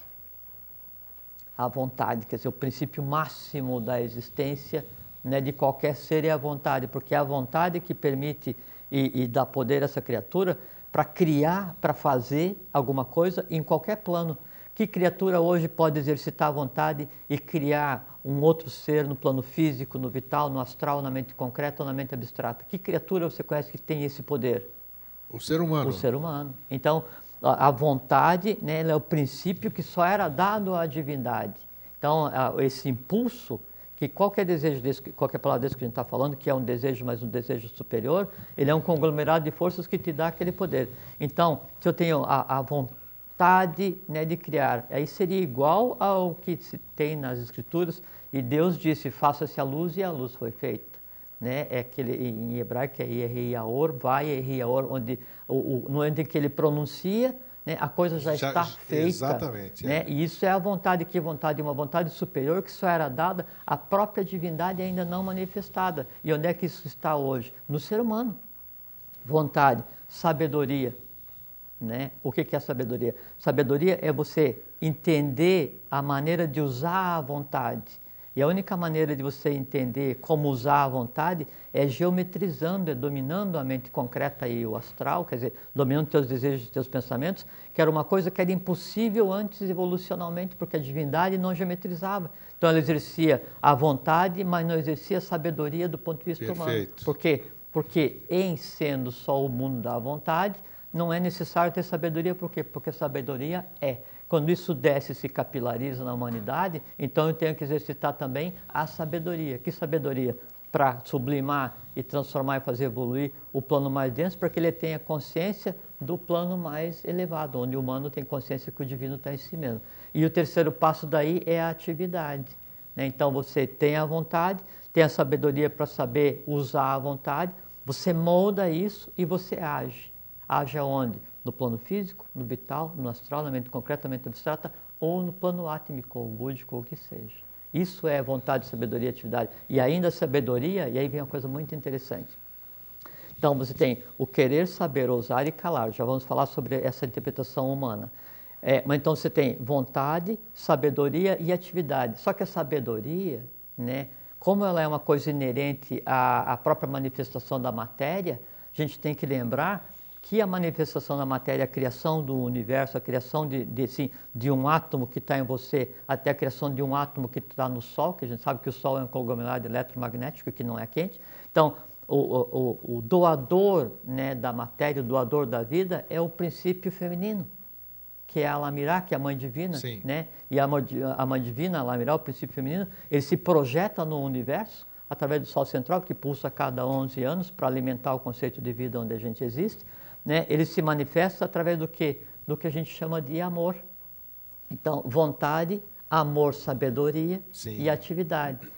quer dizer, o princípio máximo da existência, né, de qualquer ser é a vontade, porque é a vontade que permite e dá poder a essa criatura para criar, para fazer alguma coisa em qualquer plano. Que criatura hoje pode exercitar a vontade e criar um outro ser no plano físico, no vital, no astral, na mente concreta ou na mente abstrata? Que criatura você conhece que tem esse poder? O ser humano. O ser humano. Então, a vontade, né, ela é o princípio que só era dado à divindade. Então, esse impulso, que qualquer desejo desse, qualquer palavra desse que a gente está falando, que é um desejo, mas um desejo superior, ele é um conglomerado de forças que te dá aquele poder. Então, se eu tenho a vontade, né, de criar, aí seria igual ao que se tem nas Escrituras, e Deus disse, faça-se a luz, e a luz foi feita. né? É aquele, em hebraico é Yehiyaor, vai Yehiyaor, onde no momento em que ele pronuncia, né, a coisa já está feita. Exatamente. Né? E isso é a vontade, que vontade? Uma vontade superior que só era dada à própria divindade ainda não manifestada. E onde é que isso está hoje? No ser humano. Vontade, sabedoria. Né? O que é sabedoria? Sabedoria é você entender a maneira de usar a vontade. E a única maneira de você entender como usar a vontade é geometrizando, é dominando a mente concreta e o astral, quer dizer, dominando teus desejos e teus pensamentos, que era uma coisa que era impossível antes evolucionalmente, porque a divindade não geometrizava. Então ela exercia a vontade, mas não exercia a sabedoria do ponto de vista humano. Por quê? Porque em sendo só o mundo da vontade, não é necessário ter sabedoria. Por quê? Porque sabedoria é. Quando isso desce e se capilariza na humanidade, então eu tenho que exercitar também a sabedoria. Que sabedoria? Para sublimar e transformar e fazer evoluir o plano mais denso, para que ele tenha consciência do plano mais elevado, onde o humano tem consciência que o divino está em si mesmo. E o terceiro passo daí é a atividade. Né? Então você tem a vontade, tem a sabedoria para saber usar a vontade, você molda isso e você age. Age aonde? No plano físico, no vital, no astral, na mente concretamente abstrata, ou no plano átmico, ou búdico, ou o que seja. Isso é vontade, sabedoria e atividade. E ainda a sabedoria, e aí vem uma coisa muito interessante. Então você tem o querer, saber, ousar e calar. Já vamos falar sobre essa interpretação humana. Mas então você tem vontade, sabedoria e atividade. Só que a sabedoria, né, como ela é uma coisa inerente à própria manifestação da matéria, a gente tem que lembrar que a manifestação da matéria, a criação do universo, a criação de um átomo que está em você, até a criação de um átomo que está no Sol, que a gente sabe que o Sol é um conglomerado eletromagnético que não é quente. Então, o doador, né, da matéria, o doador da vida é o princípio feminino, que é a Lamirá, que é a Mãe Divina. Sim. Né? E a Mãe Divina, a Lamirá, o princípio feminino, ele se projeta no universo através do Sol central, que pulsa a cada 11 anos para alimentar o conceito de vida onde a gente existe. Né? Ele se manifesta através do quê? Do que a gente chama de amor. Então, vontade, amor, sabedoria. Sim. E atividade.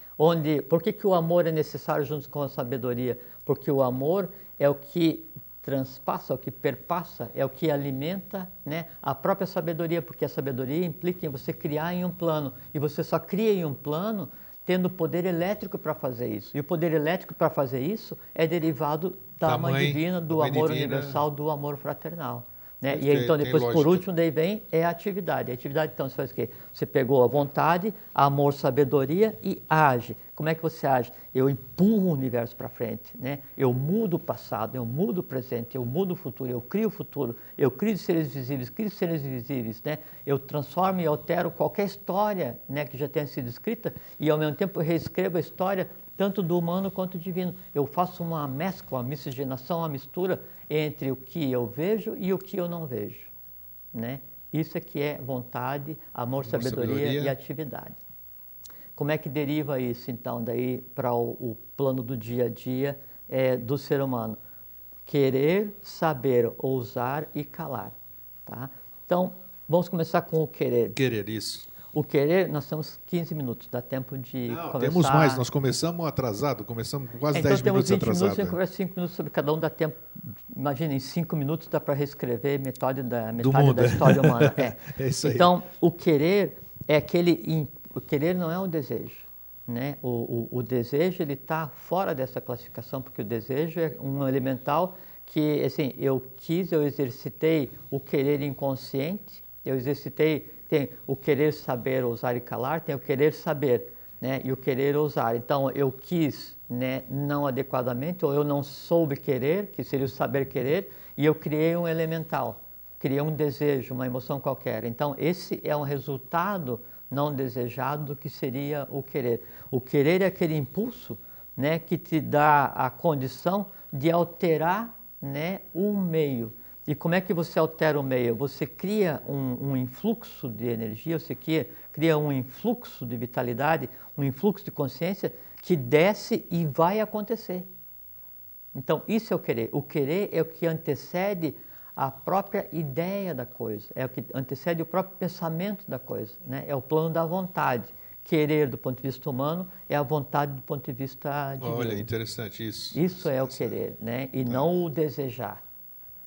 Por que o amor é necessário junto com a sabedoria? Porque o amor é o que transpassa, é o que perpassa, é o que alimenta, né, a própria sabedoria, porque a sabedoria implica em você criar em um plano. E você só cria em um plano tendo poder elétrico para fazer isso. E o poder elétrico para fazer isso é derivado da Mãe Divina, do amor universal, do amor fraternal. Né? E então, depois, por último, daí vem a atividade. A atividade, então, você faz o quê? Você pegou a vontade, amor, sabedoria e age. Como é que você age? Eu empurro o universo para frente. Né? Eu mudo o passado, eu mudo o presente, eu mudo o futuro, eu crio o futuro, eu crio seres visíveis, crio seres invisíveis. Né? Eu transformo e altero qualquer história, né, que já tenha sido escrita e, ao mesmo tempo, eu reescrevo a história tanto do humano quanto do divino. Eu faço uma mescla, uma miscigenação, uma mistura entre o que eu vejo e o que eu não vejo. Né? Isso é que é vontade, amor, sabedoria e atividade. Como é que deriva isso, então, daí para o plano do dia a dia do ser humano? Querer, saber, ousar e calar. Tá? Então, vamos começar com o querer. Querer, isso. O querer, nós temos 15 minutos, dá tempo de começar... Temos mais, nós começamos atrasado, começamos com quase 10 minutos atrasado. Então temos 20 minutos, a gente conversa 5 minutos sobre cada um, dá tempo, imagina, em 5 minutos dá para reescrever metade da história humana. É isso aí. Então, o querer é o querer não é um desejo. Né? O desejo, ele está fora dessa classificação, porque o desejo é um elemental que, assim, eu exercitei o querer inconsciente, eu exercitei... Tem o querer, saber, ousar e calar, tem o querer saber, né, e o querer ousar. Então, eu quis, né, não adequadamente, ou eu não soube querer, que seria o saber querer, e eu criei um elemental, criei um desejo, uma emoção qualquer. Então, esse é um resultado não desejado do que seria o querer. O querer é aquele impulso, né, que te dá a condição de alterar, né, um meio. E como é que você altera o meio? Você cria um influxo de energia, você cria um influxo de vitalidade, um influxo de consciência que desce e vai acontecer. Então, isso é o querer. O querer é o que antecede a própria ideia da coisa, é o que antecede o próprio pensamento da coisa. Né? É o plano da vontade, Querer do ponto de vista humano é a vontade do ponto de vista divino. Olha, interessante isso. Isso é o querer, né? E não o desejar.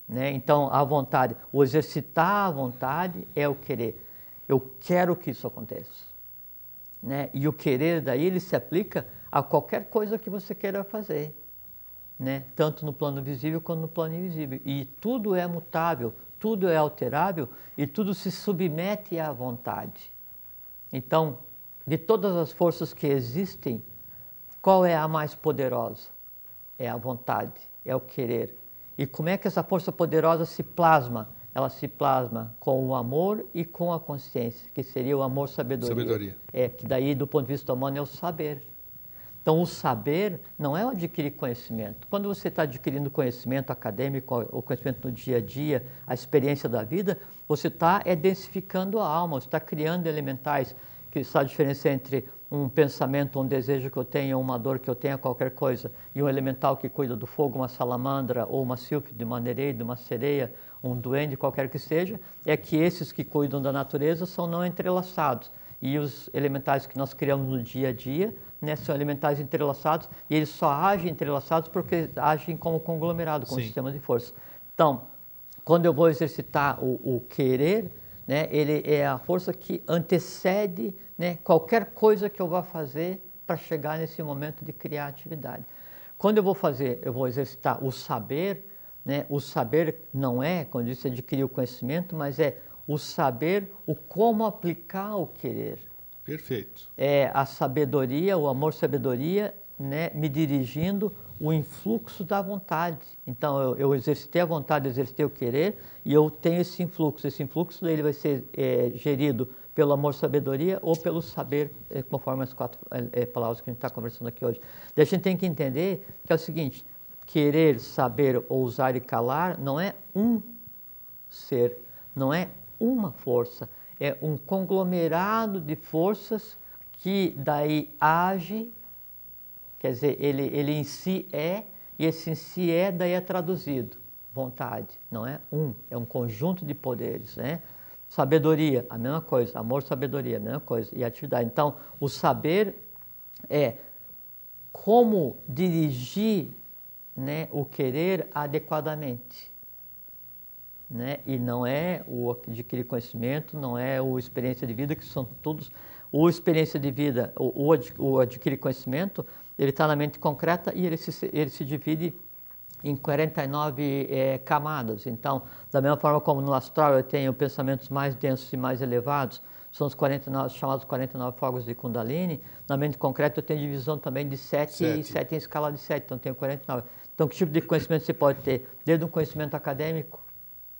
Né? Então, a vontade, o exercitar a vontade é o querer. Eu quero que isso aconteça. Né? E o querer daí, ele se aplica a qualquer coisa que você queira fazer. Né? Tanto no plano visível quanto no plano invisível. E tudo é mutável, tudo é alterável e tudo se submete à vontade. Então, de todas as forças que existem, qual é a mais poderosa? É a vontade, é o querer. E como é que essa força poderosa se plasma? Ela se plasma com o amor e com a consciência, que seria o amor-sabedoria. Que daí, do ponto de vista humano, é o saber. Então, o saber não é o adquirir conhecimento. Quando você está adquirindo conhecimento acadêmico, ou conhecimento no dia a dia, a experiência da vida, você está densificando a alma, você está criando elementais, que sabe a diferença entre um pensamento, um desejo que eu tenha, uma dor que eu tenha, qualquer coisa, e um elemental que cuida do fogo, uma salamandra, ou uma sílfide, uma nereide, uma sereia, um duende, qualquer que seja, é que esses que cuidam da natureza são não entrelaçados. E os elementais que nós criamos no dia a dia, né, são elementais entrelaçados, e eles só agem entrelaçados porque agem como conglomerado, como sistema de força. Então, quando eu vou exercitar o querer, né, ele é a força que antecede, né, qualquer coisa que eu vá fazer para chegar nesse momento de criar atividade. Quando eu vou exercitar o saber, né, o saber não é, quando eu disse, adquirir o conhecimento, mas é o saber, o como aplicar o querer. Perfeito. É a sabedoria, o amor-sabedoria, né, me dirigindo o influxo da vontade. Então, eu exercitei a vontade, exercitei o querer, e eu tenho esse influxo. Esse influxo ele vai ser gerido pelo amor-sabedoria ou pelo saber, conforme as 4 palavras que a gente está conversando aqui hoje. Daí a gente tem que entender que é o seguinte: querer, saber, ousar e calar não é um ser, não é uma força, é um conglomerado de forças que daí age. Quer dizer, ele em si é, e esse em si é, daí é traduzido. Vontade, não é é um conjunto de poderes, né? Sabedoria, a mesma coisa. Amor, sabedoria, a mesma coisa. E atividade. Então, o saber é como dirigir, né, o querer adequadamente. Né? E não é o adquirir conhecimento, não é o experiência de vida, que são todos... O experiência de vida, o adquirir conhecimento, ele está na mente concreta e ele se divide em 49 camadas. Então, da mesma forma como no astral eu tenho pensamentos mais densos e mais elevados, são os chamados 49 fogos de Kundalini, na mente concreta eu tenho divisão também de 7 e 7 em escala de 7, então tenho 49. Então, que tipo de conhecimento você pode ter? Desde um conhecimento acadêmico,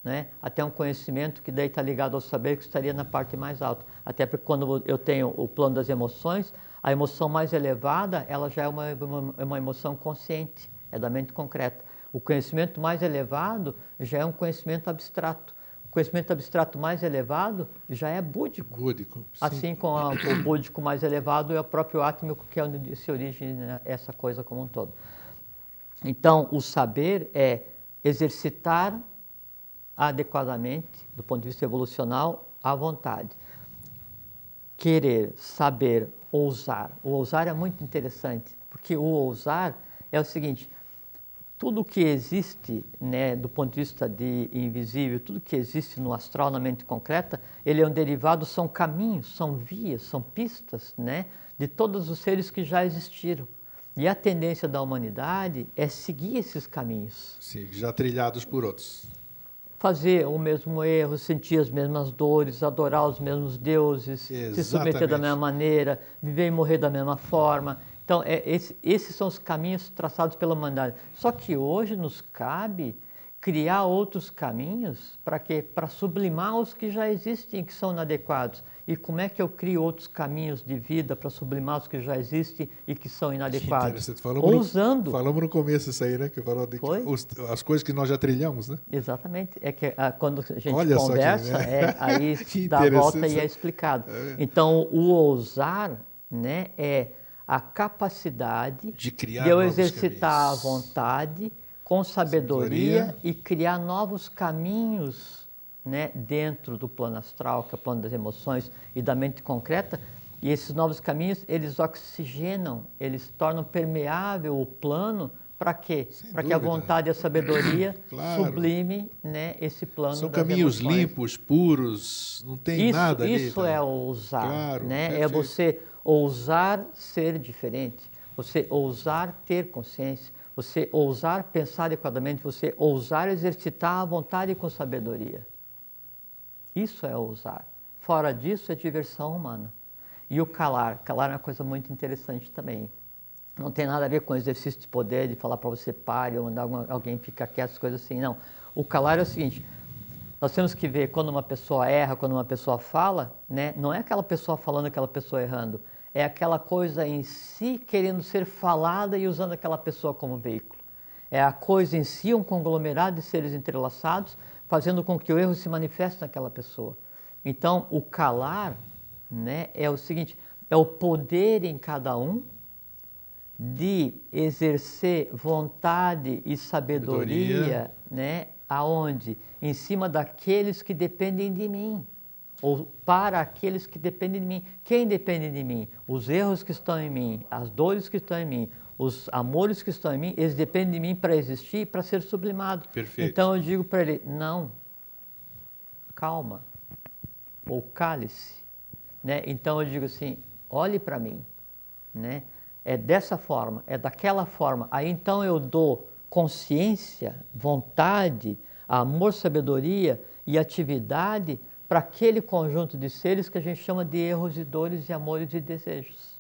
né, até um conhecimento que daí está ligado ao saber, que estaria na parte mais alta. Até porque quando eu tenho o plano das emoções, a emoção mais elevada, ela já é uma emoção consciente, é da mente concreta. O conhecimento mais elevado já é um conhecimento abstrato. O conhecimento abstrato mais elevado já é búdico. Assim como o búdico mais elevado é o próprio átmico, que é onde se origina essa coisa como um todo. Então, o saber é exercitar adequadamente, do ponto de vista evolucional, a vontade. Querer, saber, ousar. O ousar é muito interessante, porque o ousar é o seguinte: tudo que existe, né, do ponto de vista de invisível, tudo que existe no astral, na mente concreta, ele é um derivado, são caminhos, são vias, são pistas, né, de todos os seres que já existiram. E a tendência da humanidade é seguir esses caminhos. Sim, já trilhados por outros. Fazer o mesmo erro, sentir as mesmas dores, adorar os mesmos deuses, Exatamente. Se submeter da mesma maneira, viver e morrer da mesma forma. Então, esses são os caminhos traçados pela humanidade. Só que hoje nos cabe criar outros caminhos para quê? Para sublimar os que já existem e que são inadequados. E como é que eu crio outros caminhos de vida para sublimar os que já existem e que são inadequados? Ousando. Falamos no começo isso aí, né? Que falou de as coisas que nós já trilhamos, né? Exatamente. É que quando a gente Olha conversa, aí dá a volta e é explicado. Então, o ousar, né, é a capacidade de eu exercitar a vontade com sabedoria e criar novos caminhos, né, dentro do plano astral, que é o plano das emoções e da mente concreta, E esses novos caminhos, eles oxigenam, eles tornam permeável o plano. Para quê? Para que a vontade e a sabedoria sublime, né, esse plano. São caminhos limpos, puros, não tem nada ali. Isso é ousar, né? Perfeito. É você ousar ser diferente, você ousar ter consciência, você ousar pensar adequadamente, você ousar exercitar a vontade com sabedoria. Isso é ousar. Fora disso é diversão humana. E o calar é uma coisa muito interessante também. Não tem nada a ver com o exercício de poder, de falar para você pare, ou mandar alguém ficar quieto, as coisas assim, não. O calar é o seguinte, nós temos que ver quando uma pessoa erra, quando uma pessoa fala, né? Não é aquela pessoa falando, aquela pessoa errando, é aquela coisa em si querendo ser falada e usando aquela pessoa como veículo. É a coisa em si, um conglomerado de seres entrelaçados, fazendo com que o erro se manifeste naquela pessoa. Então, o calar, né, é o seguinte, é o poder em cada um de exercer vontade e sabedoria, né, aonde? Em cima daqueles que dependem de mim, ou para aqueles que dependem de mim. Quem depende de mim? Os erros que estão em mim, as dores que estão em mim, os amores que estão em mim, eles dependem de mim para existir e para ser sublimado. Perfeito. Então eu digo para ele, não, calma, ou cale-se, né? Então eu digo assim, olhe para mim, né? É dessa forma, é daquela forma. Aí então eu dou consciência, vontade, amor, sabedoria e atividade para aquele conjunto de seres que a gente chama de erros e dores e amores e desejos.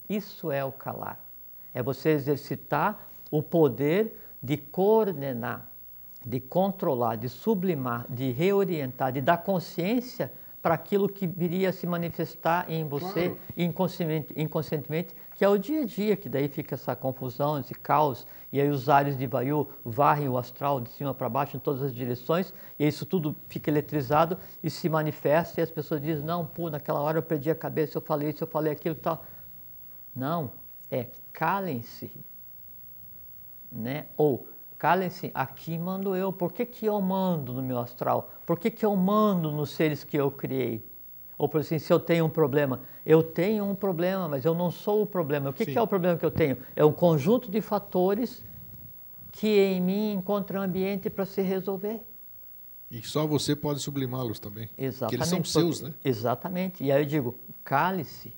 Isso é o calar. É você exercitar o poder de coordenar, de controlar, de sublimar, de reorientar, de dar consciência para aquilo que viria a se manifestar em você inconscientemente, que é o dia a dia, que daí fica essa confusão, esse caos, e aí os ares de Vayu varrem o astral de cima para baixo em todas as direções, e isso tudo fica eletrizado e se manifesta, e as pessoas dizem, não, pô, naquela hora eu perdi a cabeça, eu falei isso, eu falei aquilo e tal. Não, é calem-se, né? Ou calem-se, aqui mando eu. Por que eu mando no meu astral? Por que eu mando nos seres que eu criei? Ou por assim, se eu tenho um problema, eu tenho um problema, mas eu não sou o problema. O que é o problema que eu tenho? É um conjunto de fatores que em mim encontram ambiente para se resolver. E só você pode sublimá-los também. Exatamente. Porque eles são seus, né? Exatamente. E aí eu digo, cale-se.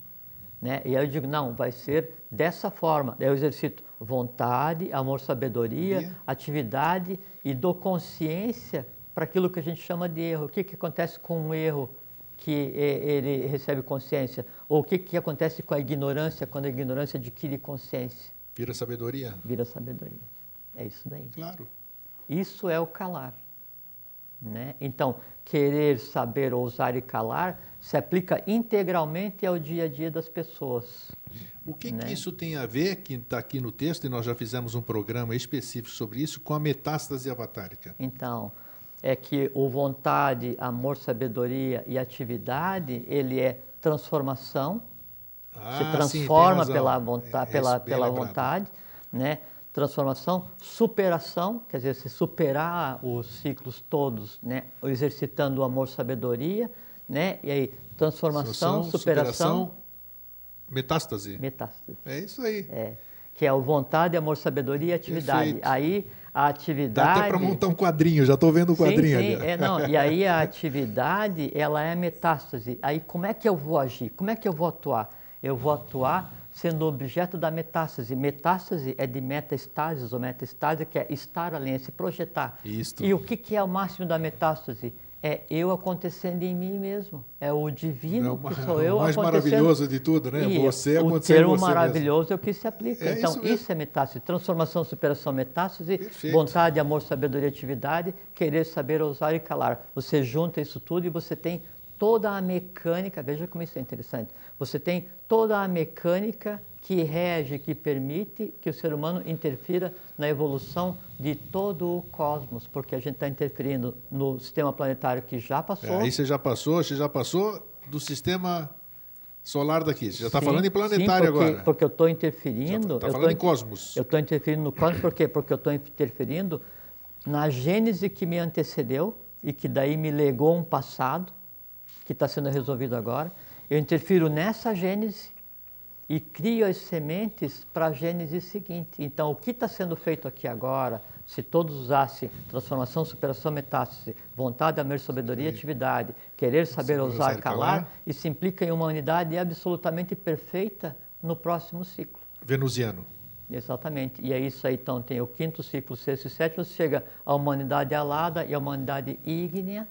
Né? E aí eu digo, não, vai ser dessa forma. Daí eu exercito vontade, amor, sabedoria, atividade e dou consciência para aquilo que a gente chama de erro. O que acontece com um erro que ele recebe consciência? Ou o que acontece com a ignorância quando a ignorância adquire consciência? Vira sabedoria. Vira sabedoria. É isso daí. Claro. Isso é o calar. Né? Então, querer, saber, ousar e calar se aplica integralmente ao dia a dia das pessoas. O que isso tem a ver, que está aqui no texto, e nós já fizemos um programa específico sobre isso, com a metástase avatárica? Então, é que o vontade, amor, sabedoria e atividade, ele é transformação, se transforma pela vontade, pela vontade, né? Transformação, superação, quer dizer, se superar os ciclos todos, né? Exercitando o amor, sabedoria, né? E aí, transformação, superação, metástase. Metástase. É isso aí. Que é o vontade, amor, sabedoria e atividade. Perfeito. Aí a atividade... Dá até para montar um quadrinho, já estou vendo o quadrinho ali. E aí a atividade, ela é metástase. Aí como é que eu vou agir? Como é que eu vou atuar? Eu vou atuar sendo objeto da metástase. Metástase é de metaestasis, ou metaestase, que é estar além, é se projetar. Isto. E o que é o máximo da metástase? É eu acontecendo em mim mesmo. É o divino que sou eu acontecendo. O mais maravilhoso de tudo, né? E você acontecendo em você mesmo. O termo mesmo. maravilhoso é o que se aplica. Então, isso é metástase. Transformação, superação, metástase. Perfeito. Vontade, amor, sabedoria, atividade. Querer, saber, ousar e calar. Você junta isso tudo e você tem toda a mecânica. Veja como isso é interessante. Você tem toda a mecânica que rege, que permite que o ser humano interfira na evolução de todo o cosmos, porque a gente está interferindo no sistema planetário que já passou. Aí você já passou do sistema solar daqui. Você já está falando em planetário agora. Porque eu estou interferindo... Está falando em cosmos. Eu estou interferindo no cosmos, por quê? Porque eu estou interferindo na gênese que me antecedeu e que daí me legou um passado, que está sendo resolvido agora. Eu interfiro nessa gênese e crio as sementes para a gênese seguinte. Então, o que está sendo feito aqui agora, se todos usassem transformação, superação, metástase, vontade, amor, sabedoria, atividade, querer, saber, ousar, calar, isso implica em uma unidade absolutamente perfeita no próximo ciclo. Venusiano. Exatamente. E é isso aí, então, tem o quinto ciclo, sexto e sétimo, você chega à humanidade alada e à humanidade ígnea,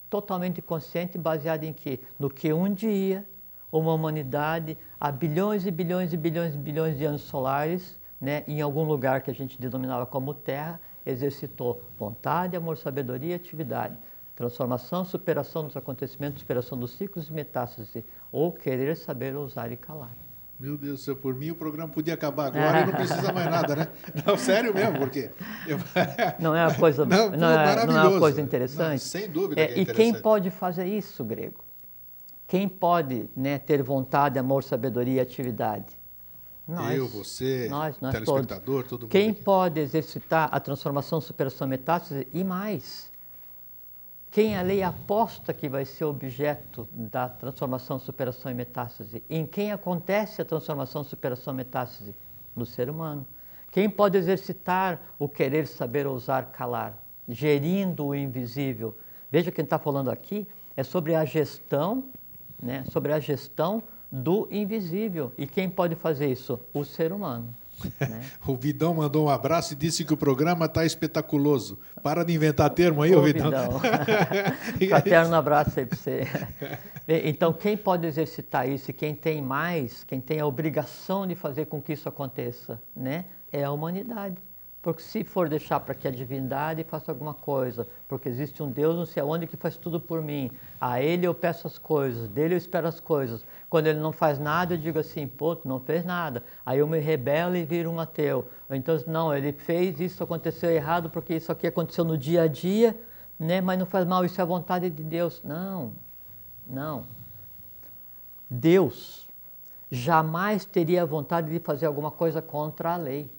totalmente consciente, baseada em quê? No que um dia uma humanidade, há bilhões e bilhões e bilhões e bilhões de anos solares, né, em algum lugar que a gente denominava como Terra, exercitou vontade, amor, sabedoria e atividade. Transformação, superação dos acontecimentos, superação dos ciclos e metástase, ou querer, saber, ousar e calar. Meu Deus do céu, por mim o programa podia acabar agora e não precisa mais nada, né? Não, sério mesmo, porque... Não é uma coisa, não é uma coisa interessante? Não, sem dúvida que é interessante. E quem pode fazer isso, Grego? Quem pode, né, ter vontade, amor, sabedoria e atividade? Nós. Eu, você, nós telespectador, todos. todo mundo. Quem aqui pode exercitar a transformação, superação, metástase e mais? Quem a lei aposta que vai ser objeto da transformação, superação e metástase? Em quem acontece a transformação, superação e metástase? No ser humano. Quem pode exercitar o querer, saber, ousar, calar? Gerindo o invisível. Veja, quem está falando aqui é sobre a gestão, né? Sobre a gestão do invisível. E quem pode fazer isso? O ser humano. Né? O Vidão mandou um abraço e disse que o programa está espetaculoso. Para de inventar termo aí, ô Vidão. Fraterno abraço aí para você. Então, quem pode exercitar isso e quem tem mais, quem tem a obrigação de fazer com que isso aconteça, né? É a humanidade. Porque se for deixar para que a divindade faça alguma coisa, porque existe um Deus não sei aonde que faz tudo por mim, a Ele eu peço as coisas, dele eu espero as coisas. Quando Ele não faz nada, eu digo assim, pô, tu não fez nada. Aí eu me rebelo e viro um ateu. Ou então, não, Ele fez, isso aconteceu errado, porque isso aqui aconteceu no dia a dia, né? Mas não faz mal, isso é a vontade de Deus. Não, não. Deus jamais teria a vontade de fazer alguma coisa contra a lei.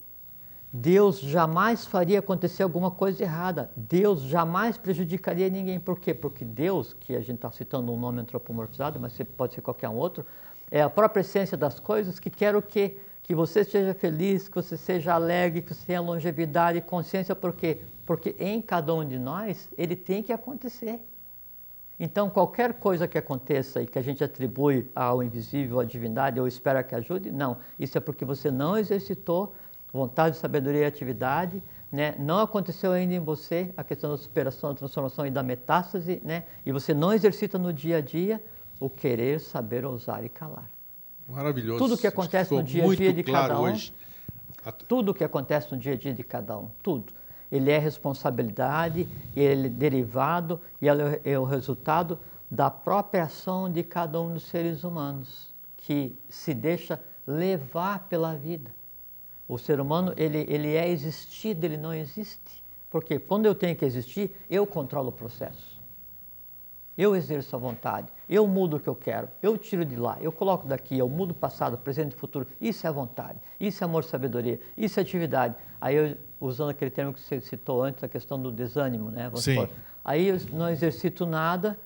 Deus jamais faria acontecer alguma coisa errada. Deus jamais prejudicaria ninguém. Por quê? Porque Deus, que a gente está citando um nome antropomorfizado, mas pode ser qualquer um outro, é a própria essência das coisas que quer o quê? Que você seja feliz, que você seja alegre, que você tenha longevidade e consciência. Por quê? Porque em cada um de nós, ele tem que acontecer. Então, qualquer coisa que aconteça e que a gente atribui ao invisível, à divindade, ou espera que ajude, não. Isso é porque você não exercitou vontade, sabedoria e atividade, né? Não aconteceu ainda em você a questão da superação, da transformação e da metástase, né? E você não exercita no dia a dia o querer, saber, ousar e calar. Maravilhoso. Tudo que acontece no dia a dia de cada um, tudo que acontece no dia a dia de cada um, tudo. Ele é responsabilidade, ele é derivado e ele é o resultado da própria ação de cada um dos seres humanos, que se deixa levar pela vida. O ser humano, ele é existido, ele não existe. Porque quando eu tenho que existir, eu controlo o processo. Eu exerço a vontade, eu mudo o que eu quero, eu tiro de lá, eu coloco daqui, eu mudo passado, presente e futuro. Isso é a vontade, isso é amor, sabedoria, isso é atividade. Aí eu, usando aquele termo que você citou antes, a questão do desânimo, né? Sim. Aí eu não exercito nada,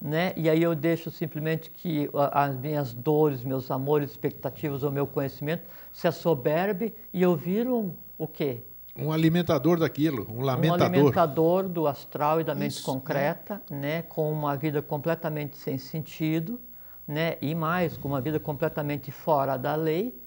né? E aí eu deixo simplesmente que as minhas dores, meus amores, expectativas ou meu conhecimento se assoberbe e eu viro o quê? Um alimentador daquilo, um lamentador. Um alimentador do astral e da mente Isso, concreta, né? Com uma vida completamente sem sentido, né? E mais, com uma vida completamente fora da lei,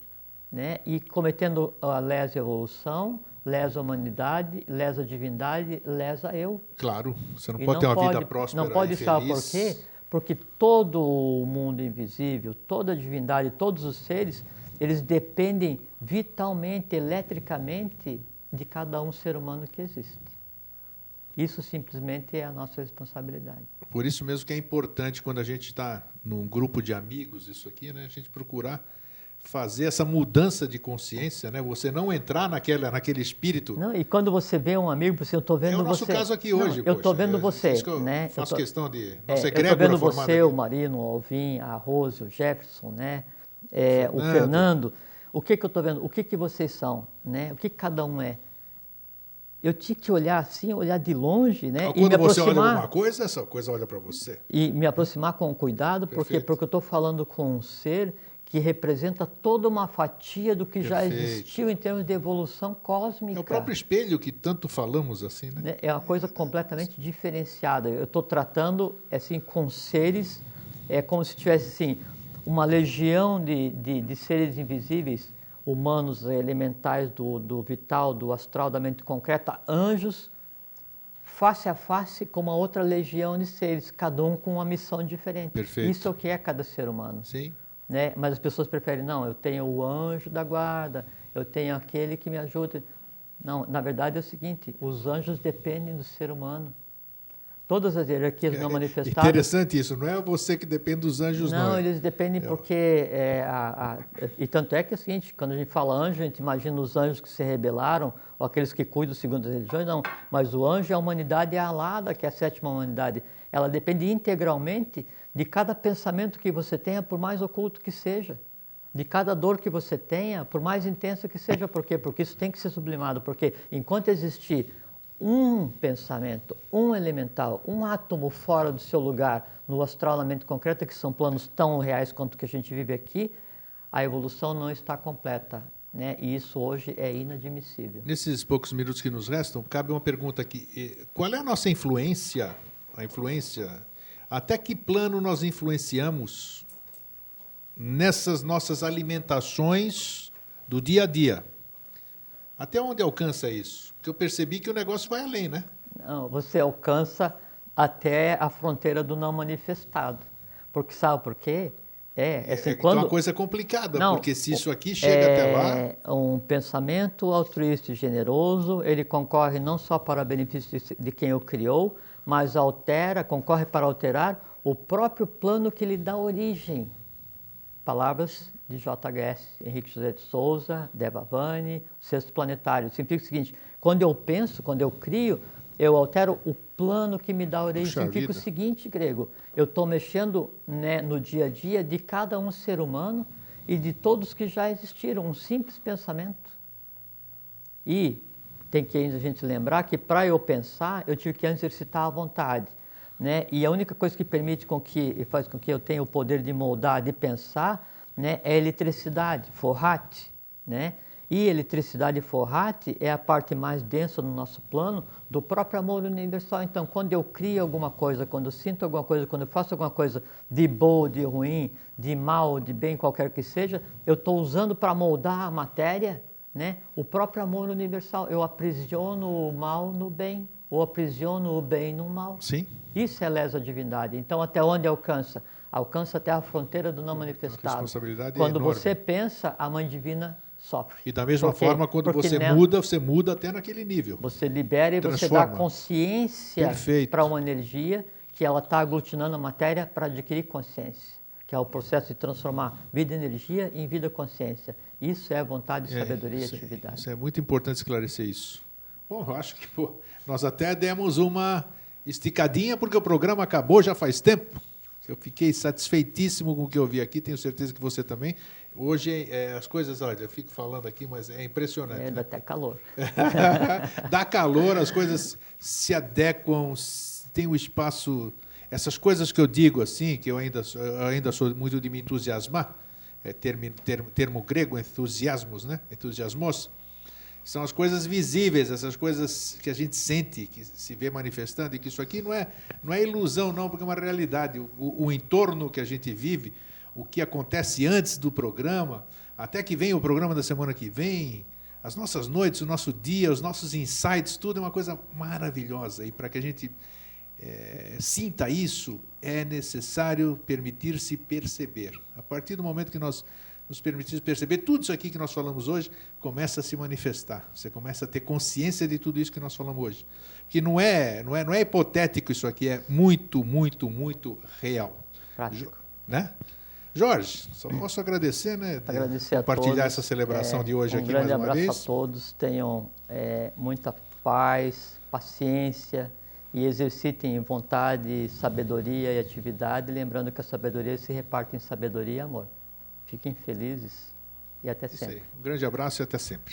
né? E cometendo a lesa evolução, lesa a humanidade, lesa a divindade, lesa eu. Claro, você não pode ter uma vida próspera. Não pode e estar, feliz. por quê? Porque todo o mundo invisível, toda a divindade, todos os seres, eles dependem vitalmente, eletricamente, de cada um ser humano que existe. Isso simplesmente é a nossa responsabilidade. Por isso mesmo que é importante, quando a gente está num grupo de amigos, isso aqui, né, a gente procurar fazer essa mudança de consciência, né? Você não entrar naquele espírito. Não, e quando você vê um amigo, eu estou vendo você... É o nosso caso aqui hoje. Eu estou vendo você. Isso que eu né? faço questão de... Eu estou vendo você, o Marino, o Alvin, a Rose, o Jefferson, né? O Fernando. O que eu estou vendo? O que vocês são? Né? O que cada um é? eu tinha que olhar assim, olhar de longe, né? Quando e me você olha aproximar, alguma coisa, essa coisa olha para você. e me aproximar com cuidado, porque Perfeito. eu estou falando com um ser que representa toda uma fatia do que já Perfeito. existiu em termos de evolução cósmica. É o próprio espelho que tanto falamos assim, né? É uma coisa completamente diferenciada. Eu estou tratando assim com seres, é como se tivesse assim uma legião de seres invisíveis, humanos, elementais do vital, do astral, da mente concreta, anjos, face a face com uma outra legião de seres, cada um com uma missão diferente. Perfeito. Isso é o que é cada ser humano. Sim. Né? Mas as pessoas preferem, não, eu tenho o anjo da guarda, eu tenho aquele que me ajuda. Não, na verdade é o seguinte, os anjos dependem do ser humano. Todas as hierarquias não manifestadas... Interessante isso, não é você que depende dos anjos, não. Não, eles dependem porque... E tanto é que é o seguinte, quando a gente fala anjo, a gente imagina os anjos que se rebelaram, ou aqueles que cuidam segundo as religiões, não. Mas o anjo é a humanidade alada, que é a sétima humanidade. Ela depende integralmente de cada pensamento que você tenha, por mais oculto que seja. De cada dor que você tenha, por mais intensa que seja. Por quê? Porque isso tem que ser sublimado. Porque enquanto existir um pensamento, um elemental, um átomo fora do seu lugar, no astral, na mente concreta, que são planos tão reais quanto o que a gente vive aqui, a evolução não está completa, né? E isso hoje é inadmissível. Nesses poucos minutos que nos restam, cabe uma pergunta aqui. Qual é a nossa influência? Até que plano nós influenciamos nessas nossas alimentações do dia a dia? Até onde alcança isso? Porque eu percebi que o negócio vai além, né? Não, você alcança até a fronteira do não manifestado. Porque sabe por quê? Então é uma coisa complicada, porque se isso aqui chega até lá... Um pensamento altruísta e generoso, ele concorre não só para o benefício de quem o criou, mas concorre para alterar o próprio plano que lhe dá origem. Palavras de JHS, Henrique José de Souza, Deva Vani, Sexto Planetário. Significa o seguinte, quando eu penso, quando eu crio, eu altero o plano que me dá origem. Significa o seguinte, Grego, eu estou mexendo, né, no dia a dia de cada um ser humano e de todos que já existiram, um simples pensamento. E tem que ainda a gente lembrar que para eu pensar, eu tive que exercitar a vontade. Né? E a única coisa que permite e faz com que eu tenha o poder de moldar, de pensar, né, é a eletricidade, Forrat, né? E eletricidade Forrat é a parte mais densa do nosso plano do próprio amor universal. Então, quando eu crio alguma coisa, quando eu sinto alguma coisa, quando eu faço alguma coisa de boa, de ruim, de mal, de bem, qualquer que seja, eu estou usando para moldar a matéria, né, o próprio amor universal. Eu aprisiono o mal no bem, ou aprisiono o bem no mal. Sim. Isso é lesa divindade. Então, até onde alcança? Alcança até a fronteira do não manifestado. A responsabilidade quando é enorme. você pensa, a Mãe Divina sofre. E da mesma forma, quando você muda até naquele nível. Você libera e você dá consciência para uma energia que ela está aglutinando a matéria para adquirir consciência, que é o processo de transformar vida e energia em vida consciência. Isso é vontade, sabedoria e atividade. Isso é muito importante esclarecer isso. Bom, eu acho que nós até demos uma esticadinha, porque o programa acabou já faz tempo. Eu fiquei satisfeitíssimo com o que eu vi aqui, tenho certeza que você também. Hoje as coisas, olha, eu fico falando aqui, mas é impressionante. Dá até calor. Dá calor, as coisas se adequam, tem o espaço... Essas coisas que eu digo assim, que eu ainda sou muito de me entusiasmar, termo grego, entusiasmos, né? Entusiasmos. São as coisas visíveis, essas coisas que a gente sente, que se vê manifestando, e que isso aqui não é ilusão, não, porque é uma realidade. O entorno que a gente vive, o que acontece antes do programa, até que vem o programa da semana que vem, as nossas noites, o nosso dia, os nossos insights, tudo é uma coisa maravilhosa. E para que a gente sinta isso, é necessário permitir-se perceber. A partir do momento que nós nos permitimos perceber, tudo isso aqui que nós falamos hoje começa a se manifestar. Você começa a ter consciência de tudo isso que nós falamos hoje. Porque não é hipotético isso aqui, é muito, muito, muito real. Prático. Né? Jorge, só posso agradecer, né? Agradecer compartilhar a todos. Essa celebração de hoje aqui mais uma vez. Um grande abraço a todos, tenham muita paz, paciência e exercitem vontade, sabedoria e atividade, lembrando que a sabedoria se reparte em sabedoria e amor. Fiquem felizes e até sempre. Isso aí. Um grande abraço e até sempre.